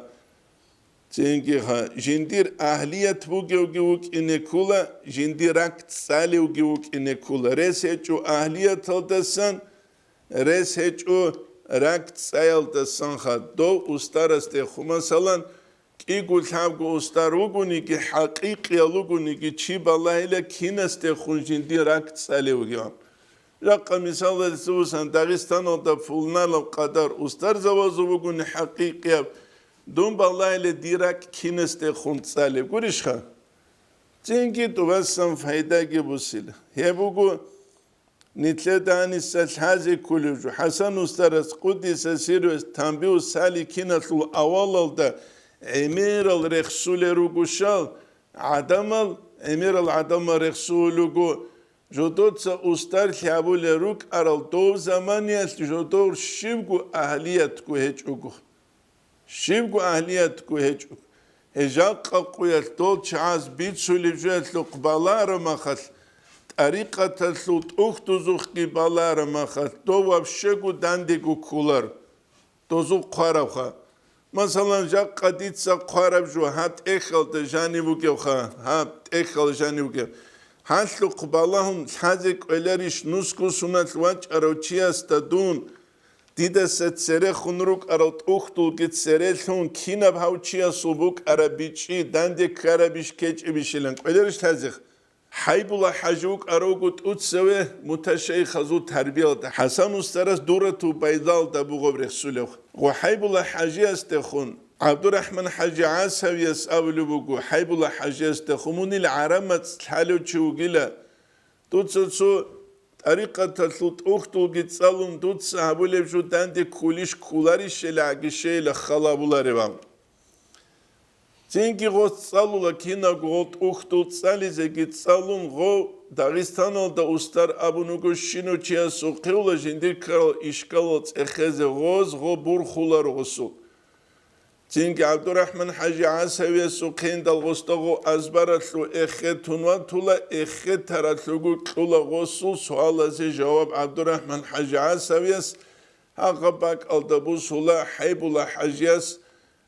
تنجيها جندير أهلية بوجوك إن كولا جندير ركت سالي وجوك إن كولا ريس هجو أهلية تلدسن ريس هجو ركت سايل دسن خد دو أستارست خما سالن إيقول حابقو أستاروغوني كي حقيقي ألوغوني كي تشيب الله إلا كينست خونجين دي راكت ساليو جوان رقا مثال السوسان داغستان دا فولنا لو قدر أستار زوازوغوني حقيقي دون بالله إلا دي راك كينست خونت ساليو قريشخا تنكي تواسم فايدا جبوسيل هيبوغو نتلداني سالحازي كولوجو حسن أستارس قدس سيرو تنبيو سالي كينتلو أولال دا أمير الرسول رجوشال عدمال أمير العدم الرسول رجو جدود سأستر خابول روك أرال دو زمانيات جدور شبكو أهليات كو هجوكو شبكو أهليات كو هجوكو هجاق قوية دول شعاز بيت سوليجوات لقبالا رمخل طريقة تسلوت أختو زوخي بالا رمخل دو وابشكو دانديكو كولر دوزو قاربخا مثلا جاء قديتسا قارب جو هات إخل تجاني بوكيوخا هات إخل جاني بوكيو هات لقبالهم حازك ولريش نسكو سنة الواج أروتشياس تدون ديدا ستسري خنروك أروت أختو جت سريلون كينا بهاوتشيا صبوك أرابيتشي داندي كارابيش كيج إبيشيلن ولريش هازيخ حيب الله حجوك أروغوت أتسوي متشيخ خزو تربية حسن استرس دورتو بيضال دابو غبريخ سولوخ وحيب الله حجي استخون عبد الرحمن حجي عاسو يسأولو بوغو حيب الله حجي استخون العرامة تحالو تشوغيلا توتسو طريقة تلوت أختو جتسالون توتس هبولي بجو داندي كوليش كولاريش العقشي لخلابولا ريبام Çünkü o salula kina got uxtu salize git salun go Dağistan'da da ustar abunugo şinu çiya soqeula jindir kral işgal exeze goz go burxular gosu. Çünkü Abdurrahman Hacı Asaviye soqen dal gostago azbaratlu exe tunva tula exe taratlugu qula gosu sualaze cevap Abdurrahman Hacı Asaviye haqabak alda bu sula Haybullah Hacıyas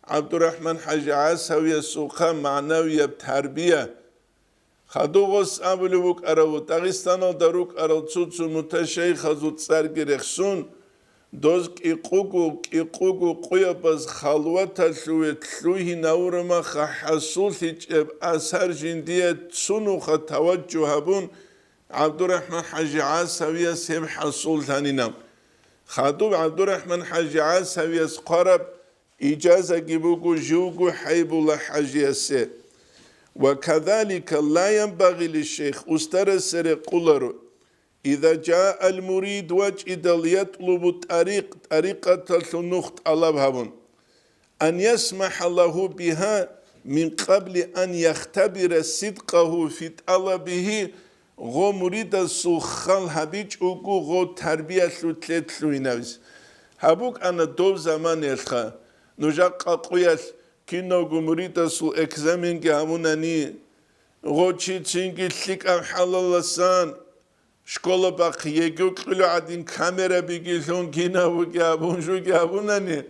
Abdurrahman Hacı Asaviye suqa manaviye terbiye خدوغس أبلوك أرو داغستان داروك أرو تسوتسو متشيخ خزوت سرگرخسون دوز كيقوغو قويا بس خلوة ثلوه نورما خحصول هجب أثر جندية تسونو توجه هبون عبد الرحمن حاجي عاصوية سيب حصول ثانينا خادوب عبد الرحمن حاجي عاصوية قرب إجازة جيبوغو جوغو حيب الله حاجي سي وكذلك لا ينبغي للشيخ أسترسر قولر إذا جاء المريد وجد ليطلب طريقة النخت الله أن يسمح له بها من قبل أن يختبر صدقه في طلبه غو مريد السخال هبيج أوغو غو تربية لتلت لوينوز هبوك أنا دو زمان يلخا نجاق قويس كينو غو مريد السو اكزامين هموناني غو چي چينجي تلك أم حلال لسان شكولا باقي يجو قلو عدين كاميرا بيجيلون كينا وجابون شو جابونني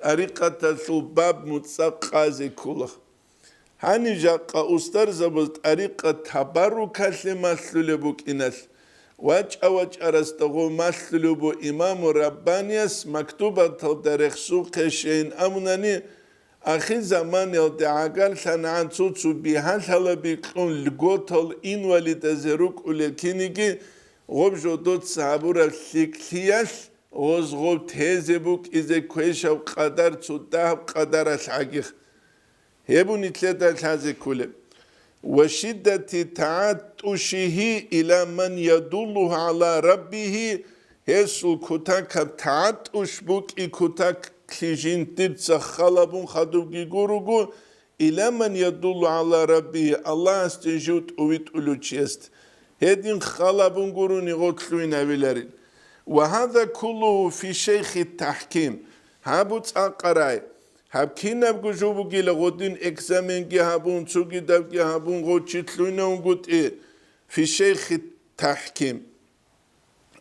طريقة الباب متسقازي كله هاني جاقا أستر زبل طريقة تبرك لمثل بوك إنس واج أرستغو مثل بو إمام ربانيس مكتوبة تدرخ سوق شين أمناني أخي زمان يلدعاقل سنعان سوتسو بيهان هلا بيقون لغوتل إن والد زروك ولكينيكي غوب جودوت صحابور السيكسياس غوز غوب تهزبوك إذا كويشا وقدر تدهب قدر الحقيق هبو نتلت الحازي كله وشدة تعطشه إلى من يدله على ربه هسو كتاك تعطش بوك كتاك كليجين تدس خلبون خدوكي غوروغو إلى من يدل على ربه الله استجوت أويت أولوشيست هدين خلبون غوروني غوتلوين أبيلارين وهذا كله في شيخ التحكيم هابوت أقراي هاب كيناب جوبو جيلا غودين إكزامين جي هابون تسوغي داب جي هابون غوتشيتلوين ونغوت في شيخ التحكيم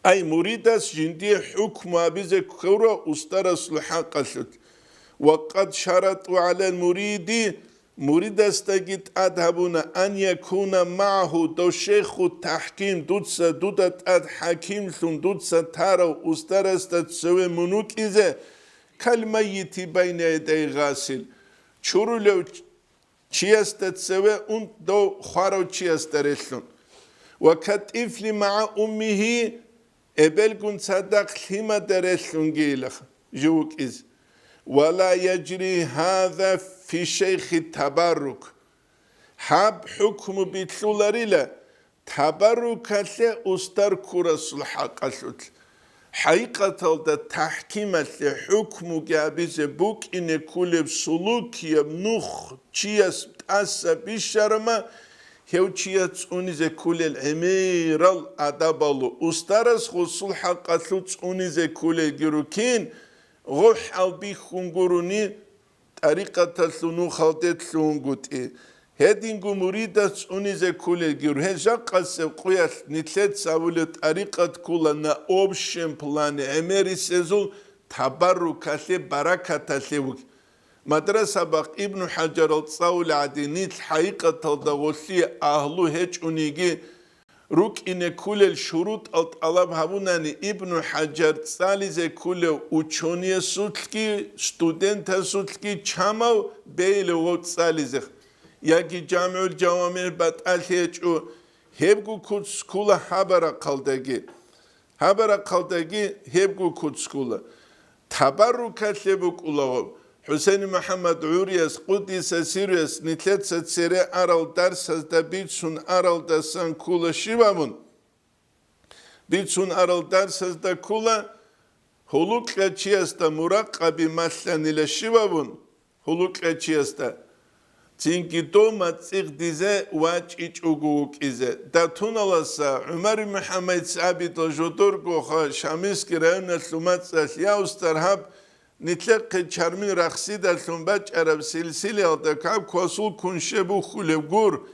أي مريدس جندي حكم أبيزك كورا أسترس الحق وقد شرطوا على المريد مريدس تجد أذهبون أن يكون معه دو شيخ التحكيم دوتسا دودت أد حكيم ثم دوتسا تارو أسترس تتسوي منوك إذا كالميت بين يدي غاسل شورو لو چياس تتسوي أن دو خارو چياس ترسلون وكتفل مع أمه إبلغن صدق لما درسلون جيلخ جوك إز ولا يجري هذا في شيخ التبرك حب حكم بيتلولاريلا تبرك له أستر كرس الحق حقيقة التحكيم له حكم جابيز بوك إن كل سلوك يمنخ تشيس تأسى بالشرمة هو تشيس أنيز كل الأمير الأدبالو أسترس خصول حق أنيز كل الجروكين روح ألبي خنجروني طريقة الثنو خلطت ثنوغوتي هدينغو مريدة أنيز كل الجرو هجاق السبقية نتلت ساولة طريقة كلنا أوبشن بلان أميري سيزول تبرك له بركة له مدرسة بق ابن حجر الصول عدينيت حقيقة الدغوثية أهلو هج أنيجي روك إن كل الشروط الطلب هبوناني ابن حجر ساليز كل وچوني سوتلكي ستودنت سوتلكي چامو بيل ووت ساليز ياكي جامع الجوامع بطال هيجو هبگو كود سكولا هبرا قلدگي هبگو كود سكولا تبرك لبك الله حسين محمد عوريس قدس سيريس نتلت ستسيري أرال درس دا بيتسون أرال دا سان كولا شبابون بيتسون أرال درس دا كولا هلوك لچيس دا مراقبي مثلن إلى شبابون هلوك لچيس دا تينكي دوما تيغ ديزي واج إيج أغوك إزي دا تونالاسا عمر محمد سعبيد الجدور خا شاميسكي رايونا ثلومات ساسيا استرهاب نتلقى چرمين رخصيد الثنباج عرب سلسلة الدكاب كواسول كنشبو خلبگور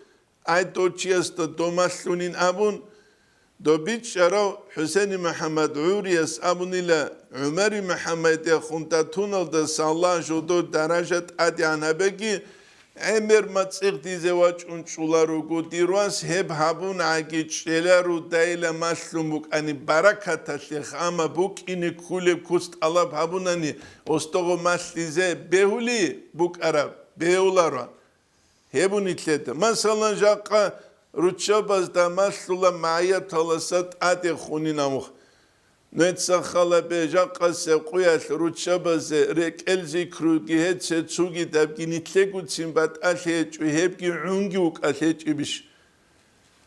اي دو چيست دومثلونين ابون دو بيت شراو حسين محمد عوريس ابون الى عمر محمد خونتاتون الدس الله جدو درجة اديانا بگي Emir matsirdize vaçunçular ugu dirwas hep habun agiçeler u daile maslumuk ani barakataşle ama buk ini kule kust alab habunani ostogo maslize behuli buk arab behulara hebun itlete masalan jaqa rutşabazda maslula maya talasat ade xuninamuk Netsaxala bejaqa se quyal rutşabaze rek elzikru gihetse tsugi dabginitlegu bat alheç hebgi ungi uk alheç ibiş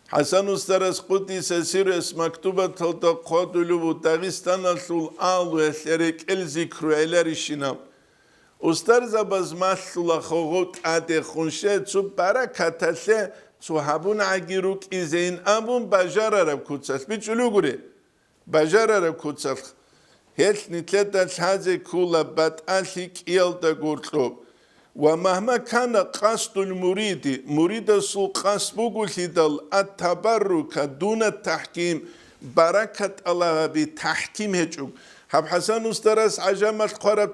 Hasan Ustaras Qudisa Sires maktuba talda qadulu bu Dağistan asul alu rek elzikru eler işinam Ustar zabaz masula xogot ade khunşe tsu barakataşe tsu habun agiruk izein abun bajararab kutsas biçuluguri Bajarara kutsaf. Hech nitleta haze kula bat alhik yalda gurtlob. Wa mahma kana qasdul muridi, murida sul qasbugul hidal at tabarruka duna tahkim, barakat Allah bi tahkim hechuk. Hab Hasan Ustaras ajamal qarab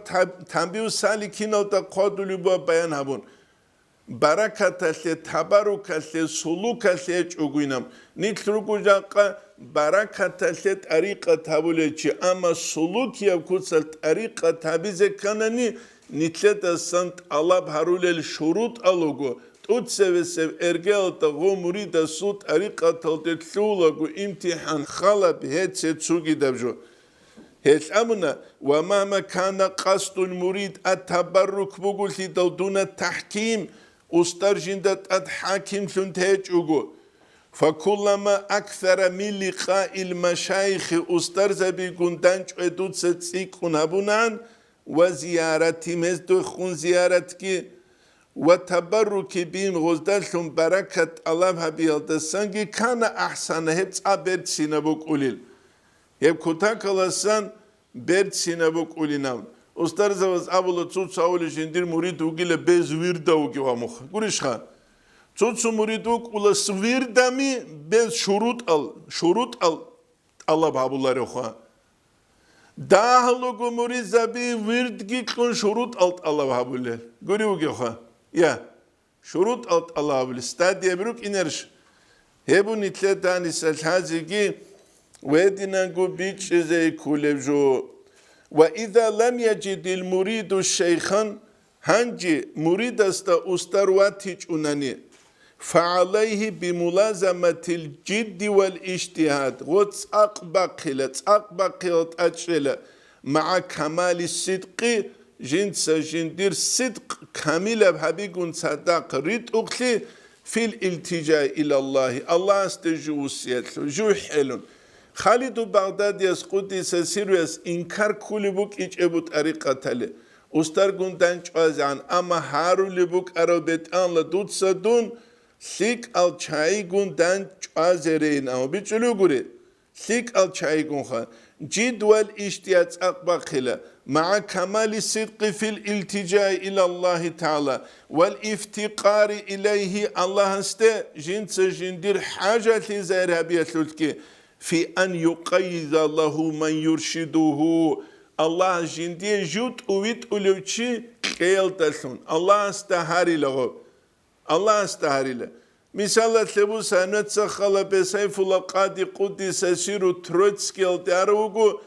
tambiu salikin alda qadulu bu bayan habun. Barakataşle tabarrukaşle sulukaşle çuguynam. Nitrugujaqa barakataşle tariqa tabuleçi ama suluk yakutsal tariqa tabize kanani nitleta sant alab harulel şurut alogu. Tutsevesev ergel da gomurida su tariqa taldetlulagu imtihan khalab hetse çugidavjo. Hesamuna ve mahma kana qasdul murid at-tabarruk bugulti duna tahkim Ustar jindat ad hakim sunteç ugu. Fakullama akthara min liqa'il maşayikh ustar zabi gundanç edut setsikun habunan ve ziyaretimiz dukhun ziyaret ki ve tabarruki bim gozdalhum barakat Allah habiyalda sanki kana ahsana hep abert sinabuk ulil. Hep kutakalasan bert sinabuk ulinam. Ustar zavaz abula tsut sauli jindir murid ugile bez virda ugi vamukh. Gurishkha. Tsut murid ug ula svirda mi bez şurut al Allah babular okha. Dahlugu murid zabi vird gitkun şurut alt Allah babular. Guri ugi okha. Ya. Şurut alt Allah babular. Stadiye biruk inerş. Hebu nitletani selhazigi vedinangu biçeze kulevjo وإذا لم يجد المريد الشيخا هنجي مريد استرواتج أناني فعليه بملازمة الجد والاجتهاد أقبقلت أجرلا مع كمال الصدق جنس جندير صدق كاملة بحبيقون صدق ريت أغلي في الالتجاء إلى الله استجو سيادل جو حلون خالد بغداد يسقطي سيريس إنكار كل بوك إجابت أريقتالي أسترغون دانش أزان أما هارو لبوك أروبت أن لدود سدون سيك الچايغون دانش أزرين أو بيچلو غوري سيك الچايغون خا جدول اشتياج أقبقلا مع كمال الصدق في الالتجاء إلى الله تعالى والافتقار إليه الله است جنس جندير حاجة لزيرابية للكي في أن يقيد الله من يرشده الله جندي جوت ويت أولوشي قيل تلون الله استهاري له الله استهاري له مثال تبو سنة سخلا بسيف الله قادي قدس سيرو تروتسكيل داروغو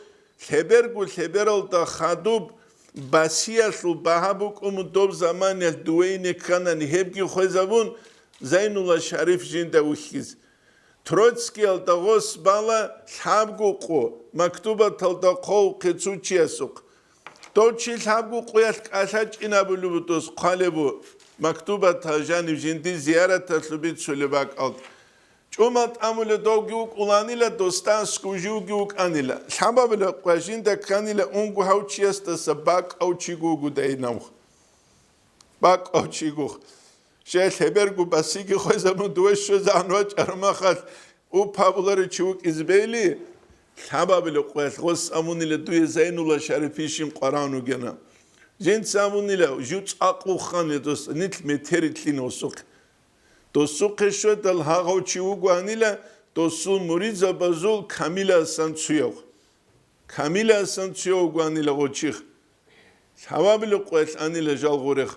خبرال تا خادوب باسياسو بهابوك دوب زمان الدوين كان نهبكي خوزابون زين الله شريف جندا وخيز Trotskyal dağos bala sabgu qo maktuba talda qo qetsuchiasuk Tochi sabgu qoyas qasaç inabulubutos qalebu maktuba tajani jindi ziyaret taslubit sulibak alt Çomat amule dogyuk ulanila dostan skujugyuk anila sababla qajinda kanila ungu hauchiasta sabak auchigugu deinam Bak auchigu Şehbergu basiki khoyzamın duveşşö zanvaç armaxat u pabuları çuvuk izbeyli sababıyla qoyas amunile duye Zeynullah Şerifişim Qur'anu gena Jent samunile jut aqu xane dos nit meteritlin osuk dosu qeşö dal hagav çuvugu anila dosu muriza bazul kamila santsuyog kamila santsuyog anila oçix sababıyla qoyas anila jalgorek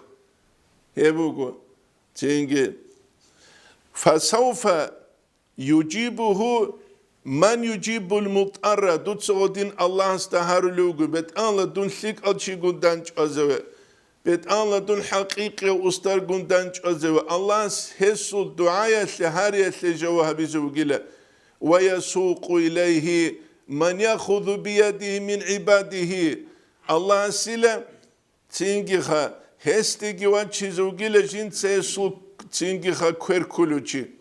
hebugu Çünkü fasavfa yucibuhu man yujibul mutarra dutsogodin Allah staharulugu bet anladun lik alçı gundan çözeve bet anladun hakiki ustar gundan çözeve Allah hesul duaya sehariye cevabı gile ve yasuqu ileyhi man yahudu biyadihi min ibadihi Allah sile çünkü ha heste giva çizugile jinse su çünkü ha kwerkuluçi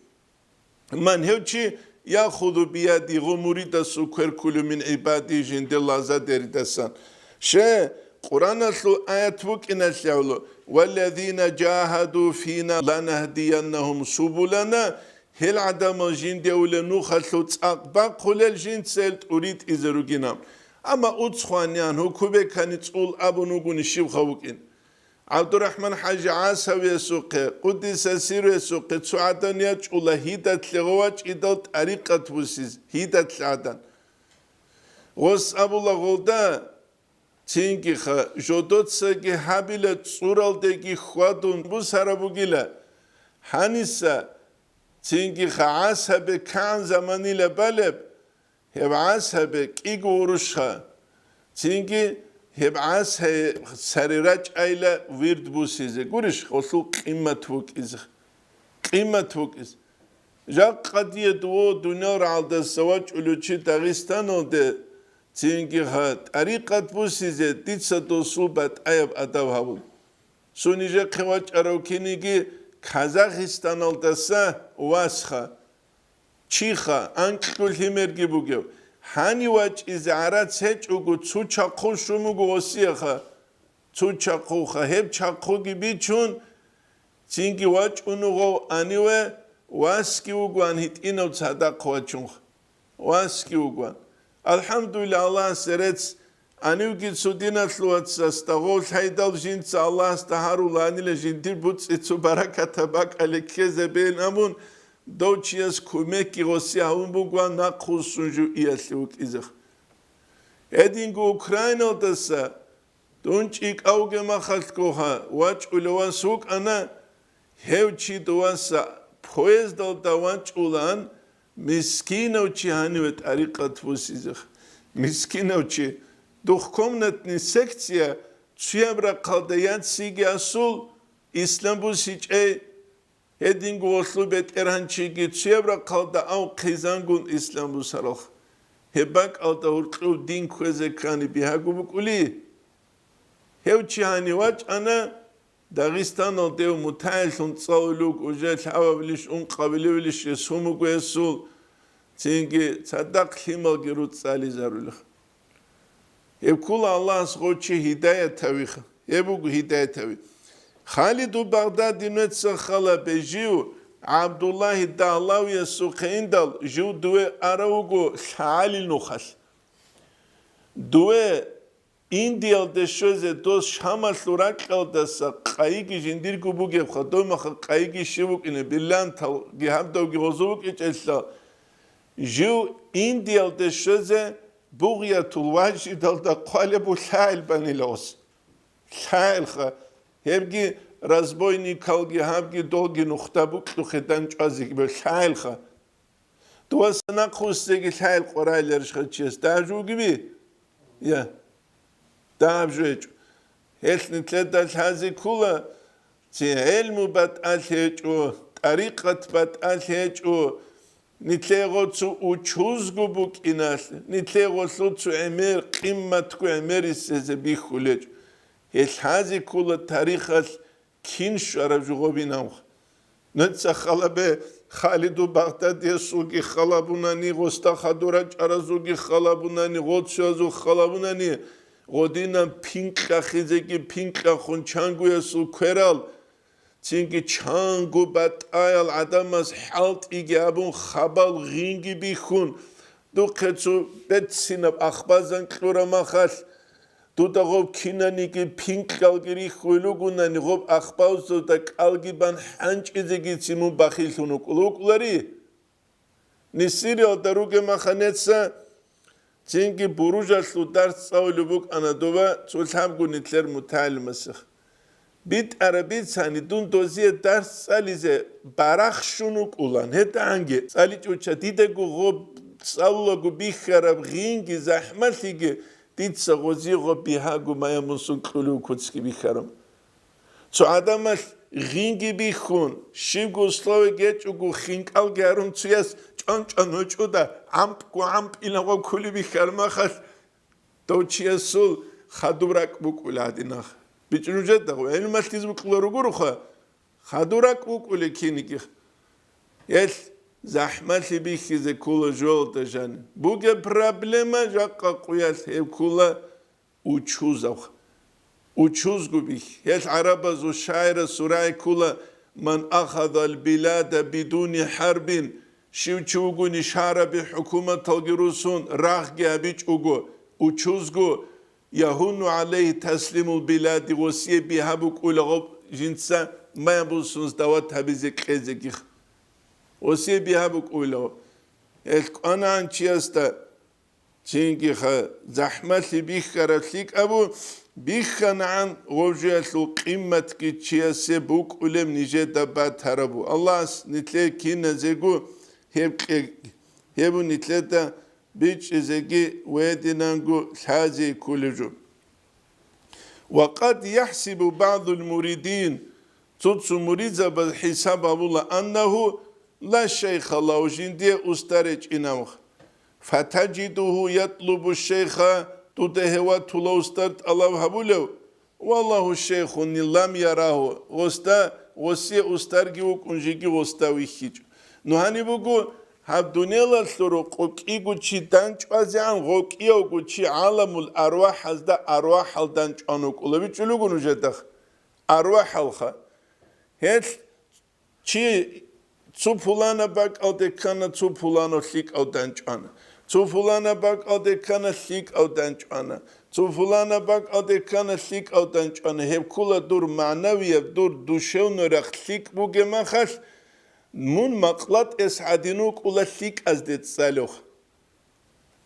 man hevçi yahudu biyadi gumurida su kwerkulu min ibadihi jinde laza deridasan şey Kur'an'a su ayet buk inesявlu vellezine cahadu fina lanahdiyannahum subulana hel adamı jinde ule nuhasu tsaqba kulel jinsel urit izeruginam ama utsxwanyan hukube kanit ul abunuguni shivxavukin Abdurrahman Hacı Asavi suqe Qudisa Siru suqe tsuadan yaçula hidat legovaç idat tariqat busiz hidat ladan Gos abula golda çünkü jodotsa ki habile tsuraldeki xwadun bu sarabugila hanisa çünkü asabe kan zamanıyla baleb hep asabe ki goruşha çünkü hep asabe sariraç ayla vird bu size guriş osu kıymet vuk iz kıymet vuk iz jak qadiye duo dünya ralda savaç uluçi Dağistan oldu çünkü tariqat bu size ditsa dosubat ayab adav havul sunice kıvaç aravkini ki Kazakistan aldasa vasxa çixa ankul himer gibi gev hani vaç izarat seç ugu su çakku şumugu osiyaxa su çakkuxa hep çakku gibi çun çünkü vaç unugo anive vaski ugu anhit ino sadak vaçun vaski ugu Alhamdulillah Allah serets aniv git sudinat luatsa stagol haydal jinsa Allah staharul anile jindir buts itsu barakata bak alekeze ben amun doçiyas kumek ki Rusya un bugwan nakhusunju iyasluk izah edingu Ukrayna dasa donçik auge makhalkoha vaç ulwan suk ana hevçi duasa poezdal davanç ulan Miskinovci hani ve tariqat vusizah. Miskinovci duhkomnatni sektsiya çuyabra kaldayan sigi asul İslam bu siçe hedingu oslu bet erhançigi çuyabra kalda av kizangun İslam bu sarah. Hebak alda hurqu din kwezekani bihagubuk uli. Hevçi hani vaç ana Dağistan oldu mutayl sun tsavluk ujet havavliş un qabilivliş sumuk vesul çünkü sadak himal girut sali zaruluk Evkul Allah skoçi hidayet tavih ebu hidayet tavih Halidu Baghdadi netse khala bejiu Abdullah Dağlav yasuqindal ju duve araugu halil nukhas duve İndiyal deşöze dos şamal surak kaldasa kayıki jindir kubu gep khadoma kayıki şivuk ine billan tav gihamdo gozuvuk içesla ju İndiyal deşöze buğyatul vajid dalda qalebu sahil banilos sahil kha hevgi razboyni kalgi havgi dolgi nuxtabuk tuxedan çazik be sahil kha duasana khustegi sahil qoraylar şxaçes daju gibi ya Dabjüç. Hesnitle das hazi kula. Ci elmu bat alheçu. Tariqat bat alheçu. Nitle gotsu uçuz gubuk inas. Nitle gotsu emer qimmat ku emer isseze bihuleç. Hes hazi kula tariqas kin şaraju gobinam. Netsa khalabe Khalidu Baghdadi sugi khalabunani gosta khadura çarazugi khalabunani gotsuazu khalabunani Godina pinkla khizegi pinkla khunçanguya su kweral çünkü çangu batayal adamas halt igabun khabal ringi bihun du ketsu betsinab akhbazan kluramakhal du dagob kinaniki pinkla giri khulugunani gob akhbauzu da kalgiban hanç izegi simu bakhilunuk uluklari nisiri odaruge makhanetsa çünkü buruja su ders savlubuk anadova sulham gunitler mutalim masıx. bit arabitsani dun dozie dars salize barakhshunu kulan hetange salichucha didegu go sallogu bikharab ringi zahmatige ditsa gozi go bihagu mayamusun khulu kutski bikharam so adamas ringi bikhun shiguslove gechugu khinkal garum tsias chonchonochuda amp ilago khuli bikharma khas dochiasul khadubrak bukuladinakh bichunujat dago elmaltiz buklorugurukha khadubrak bukulekiniki yes zahmat libikhize kula jolta jan buge problema jaqqa quyas kula uchuz gubik yes araba zu shaira surai kula man akhadha al bilada biduni harbin shivchuguni shara bi hukumat talgirusun raghge abichugo uchuzgo yahunu alayhi taslimul biladi wasiye bihabuk ulagab jinsa mayabusuns davat tabize qezegi wasiye bihabuk ulagab anan chiasta chingi kha zahmatli bikharalik abu bikhanan gojelu qimmat ki chiase buk ulem nije daba tarabu Allah nitle kinazegu hebu nitleta bichizegi wedinangu hazi kuliju وقد يحسب بعض المريدين tutsu muridza بالحساب الله أنه لا شيخ الله جندي أسترج إنامخ فتجده يطلب الشيخ تدهوا تلو استرت الله هبولو والله الشيخ لم يراه وسي أسترجي وكنجي وستويخيج نهاني بقول هبدونيلا سرو قوكيغو چي دانچ وزيان غوكيوغو چي عالم الأرواح هزدا أرواح الدانچ آنوك أولا بيچلوغو نجدخ أرواح الخا هيت چي تو فلانا باك أو دكانا تو فلانا خيك أو دانچ آنا تو فلانا باك أو دكانا خيك أو دانچ آنا تو فلانا باك أو دكانا خيك أو دانچ آنا هب كولا دور معنوية دور دوشون رخ خيك بوغي ما خش من مقلت اسعدينوك ولا ثيك ازدت صالح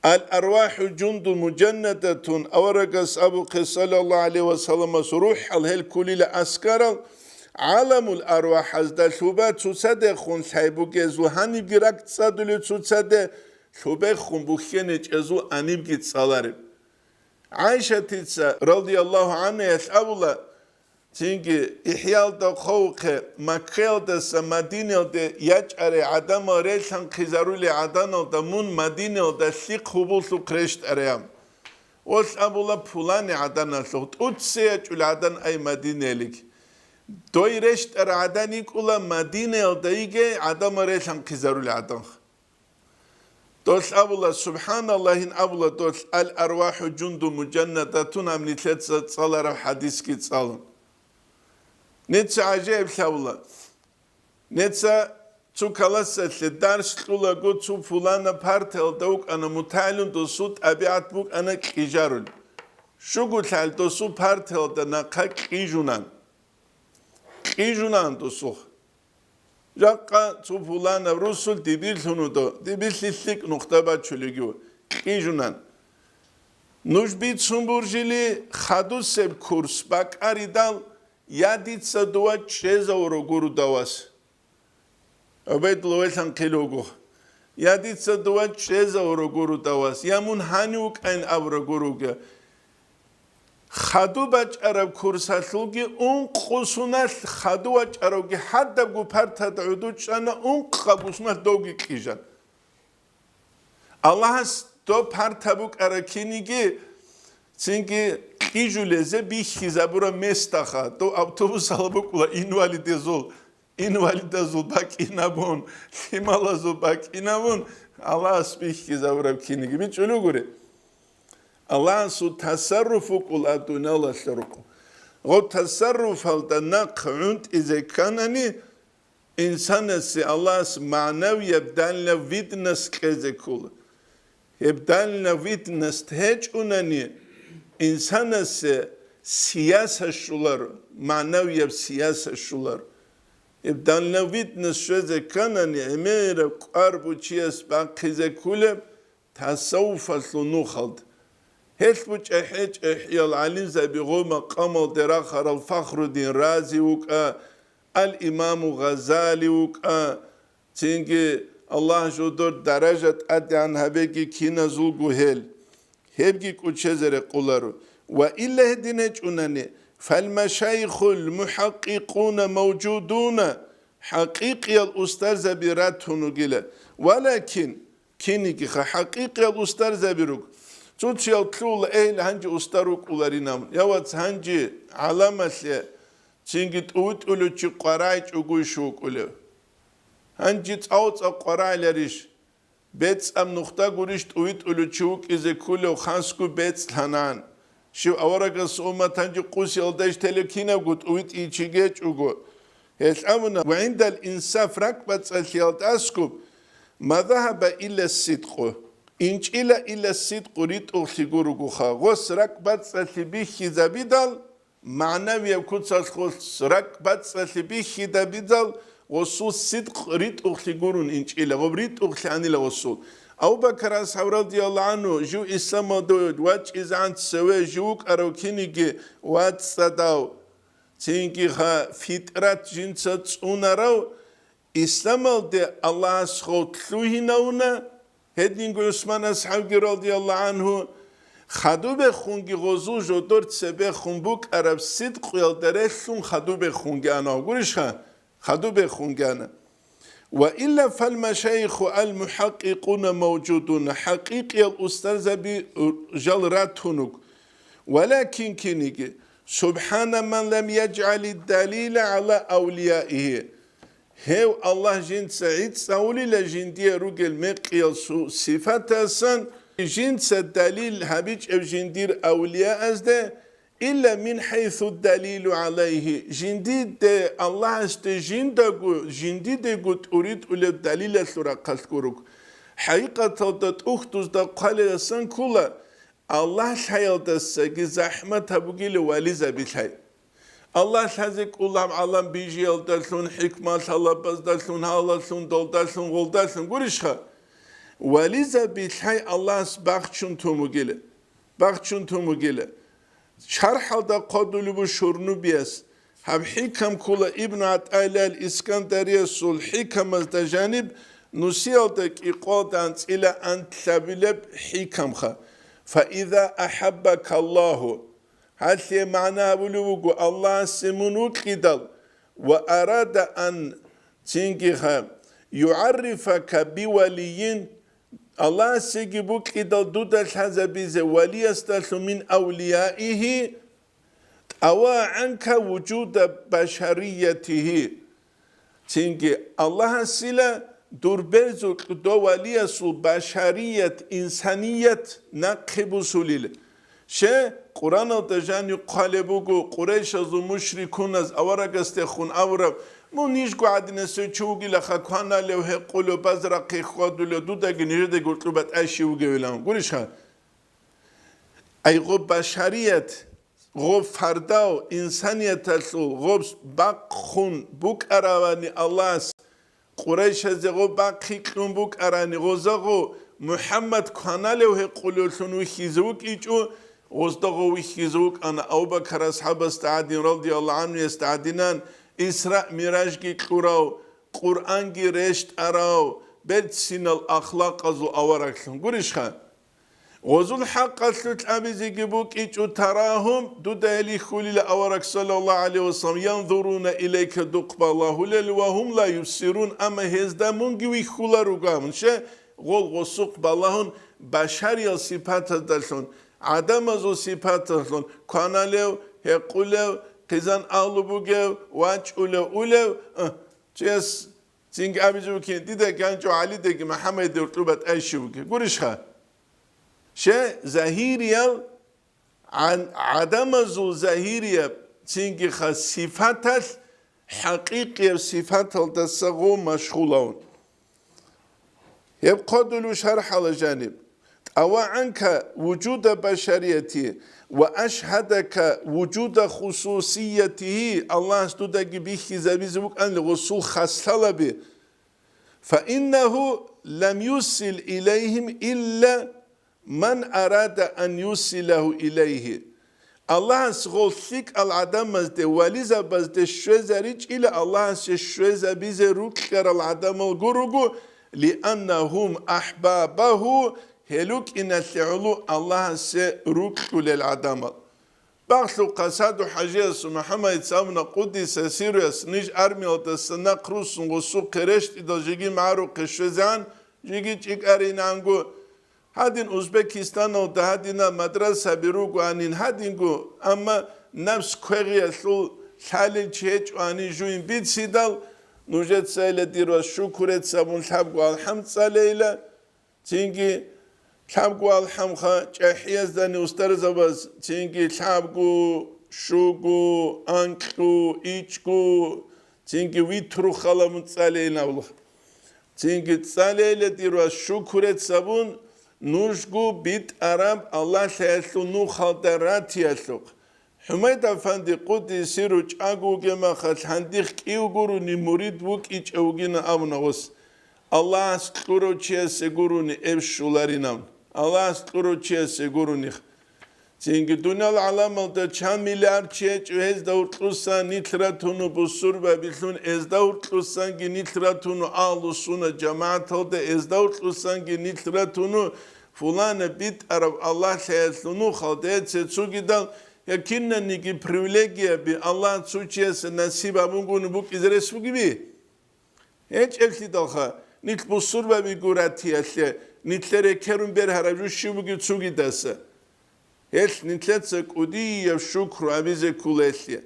الارواح جند مجندة اورقس ابو قيس صلى الله عليه وسلم روح الهل كل عسكر عالم الارواح ازدا شوبات تصدق خون سايبو جزو هاني جراك تصدل تصدق شوبه خون بوخينج ازو انيب جيت صالر عائشة رضي الله عنها يسأل çünkü ihyalda khawqe makkelde samadinelde yachare adam resan khizarule adanolda mun madinolda si khubulsu kreşt arayam os abula pulani adanaslo utse yachul adan ay madinelik doy reşt aradanik ula madinelde ige adam resan khizarule adan dos abula subhanallahin abula dos al arwahu jundu mujannadatun amnitlet salara hadis ki salın Netsa acayip şavla. Netsa çukalasatlı ders kula gutsu fulana partel davuk ana mutalun dosut abiat buk ana kijarul. Şu gutal dosu partel da na kijunan. Kijunan dosu. Jakka çu fulana rusul dibil sunu do. Dibil sislik nuktaba çülügü. Kijunan. Nujbit sumburjili khadus seb kurs bak aridal Yaditsa dua cheza oroguru dawas. Abed loesan kilogo. Yaditsa dua cheza oroguru dawas. Yamun hanuk en avroguruga. Khadu bach arab kursatlugi un qusunat khadu bach arogi hadda guparta daudu chana un qabusna dogi kijan. Allahas do partabuk arakinigi çünkü İjuleze bir hizabura mestaha to autobus alabukla invalidezol bak inabon simalazo bak inabon Allah asbih hizabura kini gibi çölü göre Allah su tasarrufu kula dunala şarku o tasarruf halda naq'unt izekanani insanesi Allah's manevi yebdanla vidnes kezekul yebdanla vidnes teç unani İnsanası siyasa şular, manevi siyasa şular. İbdanla vitnes şöze kanani emire qarbu çiyas bakize kule tasavvuf aslu nukhald. هلبوش أحج إحيال علين زبيغو مقام الدراخر الفخر الدين رازي وكا الإمام غزالي وكا تنجي الله جودور درجة أدعان هبكي كينا زلقو هل هبكي كوشزر قولارو وإلا هدينج أناني فالمشايخ المحققون موجودون حقيقي الأستاذ زبيراتهم قيلة ولكن كينيكي حقيقي الأستاذ زبيروك توتشي الكلول إيل هنجي أستاروك أولارينام يوات هنجي علامة تنجي تقوت أولو تشي قرايج أقويشوك أولو هنجي تقوت أقراي لريش بيتس أم نختا قريش تقوت أولو تشوك إذا كله خانسكو بيتس لهنان شو أورغا سوما تنجي قوسي الداش تلكينا قوت أوت إيشيجيج أقو هيتعامنا وعند الإنصاف ركبت الخيالت أسكب ما ذهب إلا الصدق إنش إلا الصدق ريت أخلقورو خا غوس ركبت الخبيخي زبيدال معنوي يكون سالخوص ركبت الخبيخي زبيدال وصول صدق ريت أخلقورون إنش إلا غبريت أخلاني لوصول أبو بكر أصحاب رضي الله عنه جو إسلام دود واج إزعان تسوي جوك أروكينيجي وات صداو تينكي خا فطرات جنسات أونارو إسلام دي الله سخوت لوهناونا هدين عثمان أصحاب رضي الله عنه خدو بخونگی غزو جدور تسبه خونبوك عرب صدق يلدرشون خدو بخونگی أنا قولش خدو بخونگی أنا وإلا فالمشايخ المحققون موجودون حقيقي الأستاذ بجلراتهنك ولكن كنيجي سبحان من لم يجعل الدليل على أوليائه هو الله جن سعيد سأولي لجندي رجل مقيل صفات أسن جنس الدليل هبيج أو جندير أولياء أزده إلا من حيث الدليل عليه جنديد الله استجند جنديد قد أريد أولي الدليل سورة قلتكورك حقيقة تدت أختوز دا قال السن كله الله شايل دسك زحمة بقيل واليزا بشاي الله شازك الله علم بيجي دلسون حكمة الله بس دلسون هالسون دل دلسون غل دلسون قريشها واليزا بشاي الله باخشون تومجيله باخشون تومجيله شرح دا قدولي بشورنو بيس هم حكم كل ابن عطايلة الإسكندرية سول حكم از دا جانب نسيال دك إقادان إلى أن تلابلب حكم خا فإذا أحبك الله هل معنى بلوغو الله سمنوك قدل وأراد أن تنجيها يعرفك بوليين الله سيجيبوك إذا دودش هذا بيزه ولي استلسو من أوليائه أوا عنك وجود بشريته تنجي الله سيلا دوربرزو دو ولي سو بشرية إنسانية نقب سليل شيء قرآن الدجان يقالبوكو قريش از مشركون از أورق استخون أورق مونيش قاعدين سوتشوغي لخاكوانا لو هقولوا بزرق خادو لدو داغي نيجي قلت له بتأشيوغي ولام قولش ها أي غب بشرية غب فرداو إنسانية تسول غب باقخون بوك أراواني الله قريش از غب باقخون بوك أراني غزاغو محمد كوانا لو هقولوا لنو خيزوك إيجو غزدغو وخيزوك أنا أبو بكر أصحاب استعادين رضي الله عنه يستعادينان إسراء ميراج كي قراو قرآن كي رشت أراو بيتسين الأخلاق أزو أوركسون قريش خان غزو الحق أسلت أبيزي جبوك إيجو تراهم دو دالي خولي لأورك صلى الله عليه وسلم ينظرون إليك دقب الله لل وهم لا يبصرون أما هزدا منجي ويخولا رقامن شا غول غسوق باللهن بشري الصفات دلسون عدم أزو صفات دلسون كان لو هقولو قزان ağlı bugev, vaç ulev, çes zing abici buki dide genco Ali de ki Muhammed urtubet eşi buki. Gurişha. Zahiriyel an adamazu zahiriye zingi ha sifatal حقيقي صفات التصغو مشغولون يبقى دلو شرح على جانب أو عنك وجود بشريتي وأشهدك وجود خصوصيته الله استودك به زبيزبك أن الرسول خصل به فإنه لم يصل إليهم إلا من أراد أن يوصله إليه الله سغولثيك العدم مزده وليزا بزده شوزة ريج إلى الله شوزة بيزة روكر العدم الغروغو لأنهم أحبابه هلوك إن الثعلو الله سروكو للعدم بخلو قصادو حاجيس محمد سامنا قدس سيريس نيج أرمي الدسنا قروس نغسو قرشت إذا جيجي معرو قشوزان جيجي جيك أرينانغو هادين أوزبكستان أو هادينا مدرسة بيروغو أنين هادينغو أما نفس كوغي أثول حالي تشيج وأنين جوين بيت سيدال نوجد سايلة ديرو شكرت سابون الحبقو الحمد ساليلة تينجي الحبقو الحمخة جاحيز داني أسترزا بس تينجي الحبقو شوغو أنكو إيشكو تينجي ويترو خلامت ساليلة والله تينجي ساليلة ديرو شكرت سابون نوشگو بیت عرب الله سیلو نو خالدراتی اسلق حمید افندی قدسی رو چاگو گما خال هندیخ کیو گرو نی مرید وک ایچ اوگین آمنوس الله اسکرو چیه سگرو نی افشولارینام الله اسکرو چیه سگرو نیخ چینگی دنیال علامل دا چند میلیارد چیه چوهز داورتلوسان نیتراتونو بسور و بیشون از داورتلوسان گی نیتراتونو آلوسونه جماعت هده از داورتلوسان گی نیتراتونو فلان بیت عرب الله سیلونو خالده چه گیدال یکینا نیگی پریویلگیا بی الله چوچیه سه نصیب امونگونو بک ازرس بگی بی هیچ افتی دالخا نیت بسور و بیگوراتیه شه نیتلره کرون بر هرجو شی بگی چو گیداسه هل نتلتسك أدي شكر أبيز كوليسيا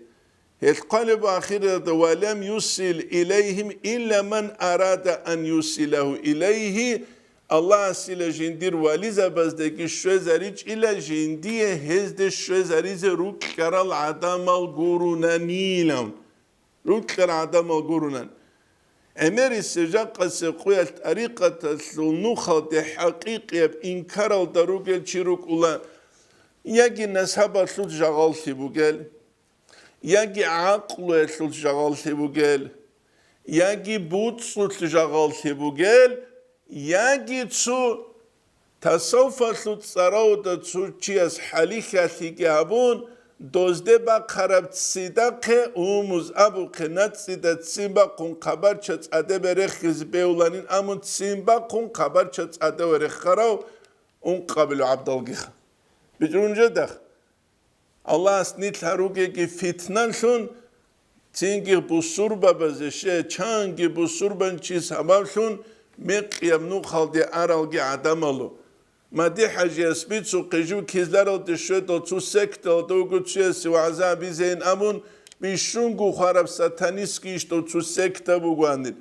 هل قلب آخرة ولم يصل إليهم إلا من أراد أن يصله إليه الله سيل جندير وليزا بزدك الشوزاريج إلى جندية هزد الشوزاريز روك كرال عدم الغرونا نيلم روك كرال عدم الغرونا أمر السجاق سقوية طريقة النخل حقيقية بإنكار الدروج الشروك الله يجي نسبة سود جعل سبوجل يجي عقل سود جعل سبوجل يجي بود سود جعل سبوجل يجي تسو تصوف سود سراود تسو چیز حلیخ سیگابون دزده با خراب سیدق اوموز ابو قنات سیدت سیمبا کن خبر چت اده بره خز بیولانین امون سیمبا کن خبر چت اده بره خراو اون قابل عبدالگیخ بجونجا دخ الله اسنیت هروگه که فتنان شون تینگی بسور بابزشه چانگی بسور بن چیز همه شون میقیم نو خالدی ارالگی عدم آلو مادی حجی اسبیت سو قیجو کیزلر آده شد و تو سکت آده و گو چیه سی و عذابی زین امون بیشون گو خراب ساتانیسکیش تو سکت بگواندین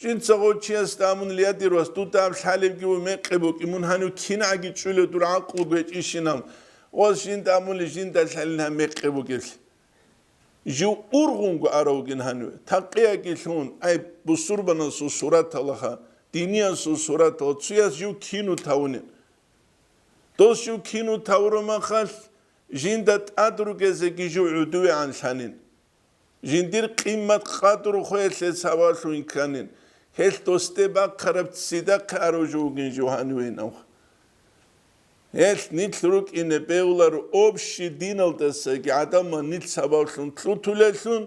جین ساقو چی است امون لیادی رو است تو تام حالیم گیو میقبو ایمون هنو کین عگی چوله دور عقل گویچ ایشینم واس جین تامون جین دلسالین هم میقبو گیل جو ارغونگو آروگین هنو تقیه گیلون ای بسور بناسو صورت الله دینیا سو صورت الله چیاس جو کینو تاونین دوست جو کینو تاورو مخال جین دت ادروگزگی جو عدوی عنشانین جین دیر قیمت قدر خویل سوالشو این کنین هل دوسته با قرب سیدا کارو جوگین جوهانوین او هل نیت روک اینه بیولار obşi din aldası ki adamı نیت سوالشون تلوتولشون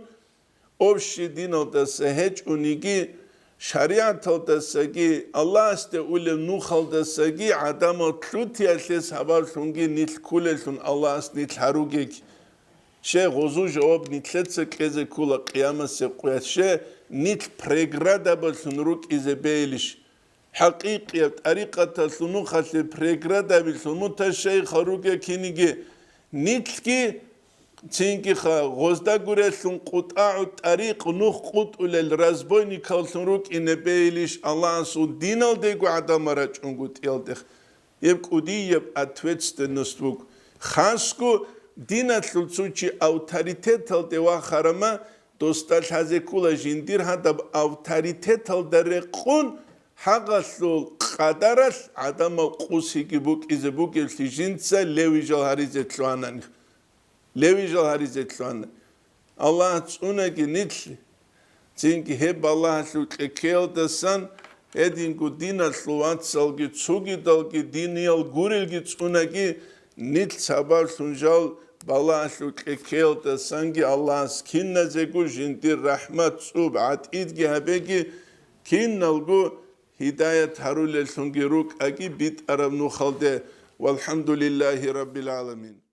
obşi din aldası hiç unigi şeriat aldası ki Allah işte öyle nuh aldası ki adamı tlutyası سوالشون ki نیت kuleshun Allah işte نیت harugek şey gozu cevap nitletse keze kula kıyametse koyat şey nit pregrada balsun ruk ize beyliş حقيقة طريقة سنوخ pregrada bilsun muta şey haruge kinigi nitki تینگی خا غزده گورشون قطع طریق نخ قطع للرزبونی کالسون روک اینه بیلیش الله سود دینال دیگو عدم را چونگو تیال دیخ یب کودی یب اتویتست نستوک خاصکو دینت لطوچی اوتاریتت هل دیوا خرما دوستال هزکولا جندیر هدب اوتاریتت هل درقون حقاسول قدرش عدم قوسی کی بوک از بوک الفیجنسه لویجال هریزت لوانن لویجال هریزت لوانن الله چونه کی نیتلی چینکی هب الله شو کیل دستن Edingu dina sluantsalgi tsugidalgi dinial gurilgi tsunagi nit sabar sunjal balashu kekelta sangi Allah's kinna zegu jindir rahmat sub atidgi habegi kinnalgu hidayat harule sungiruk agi bit aram nu khalde walhamdulillahi rabbil alamin.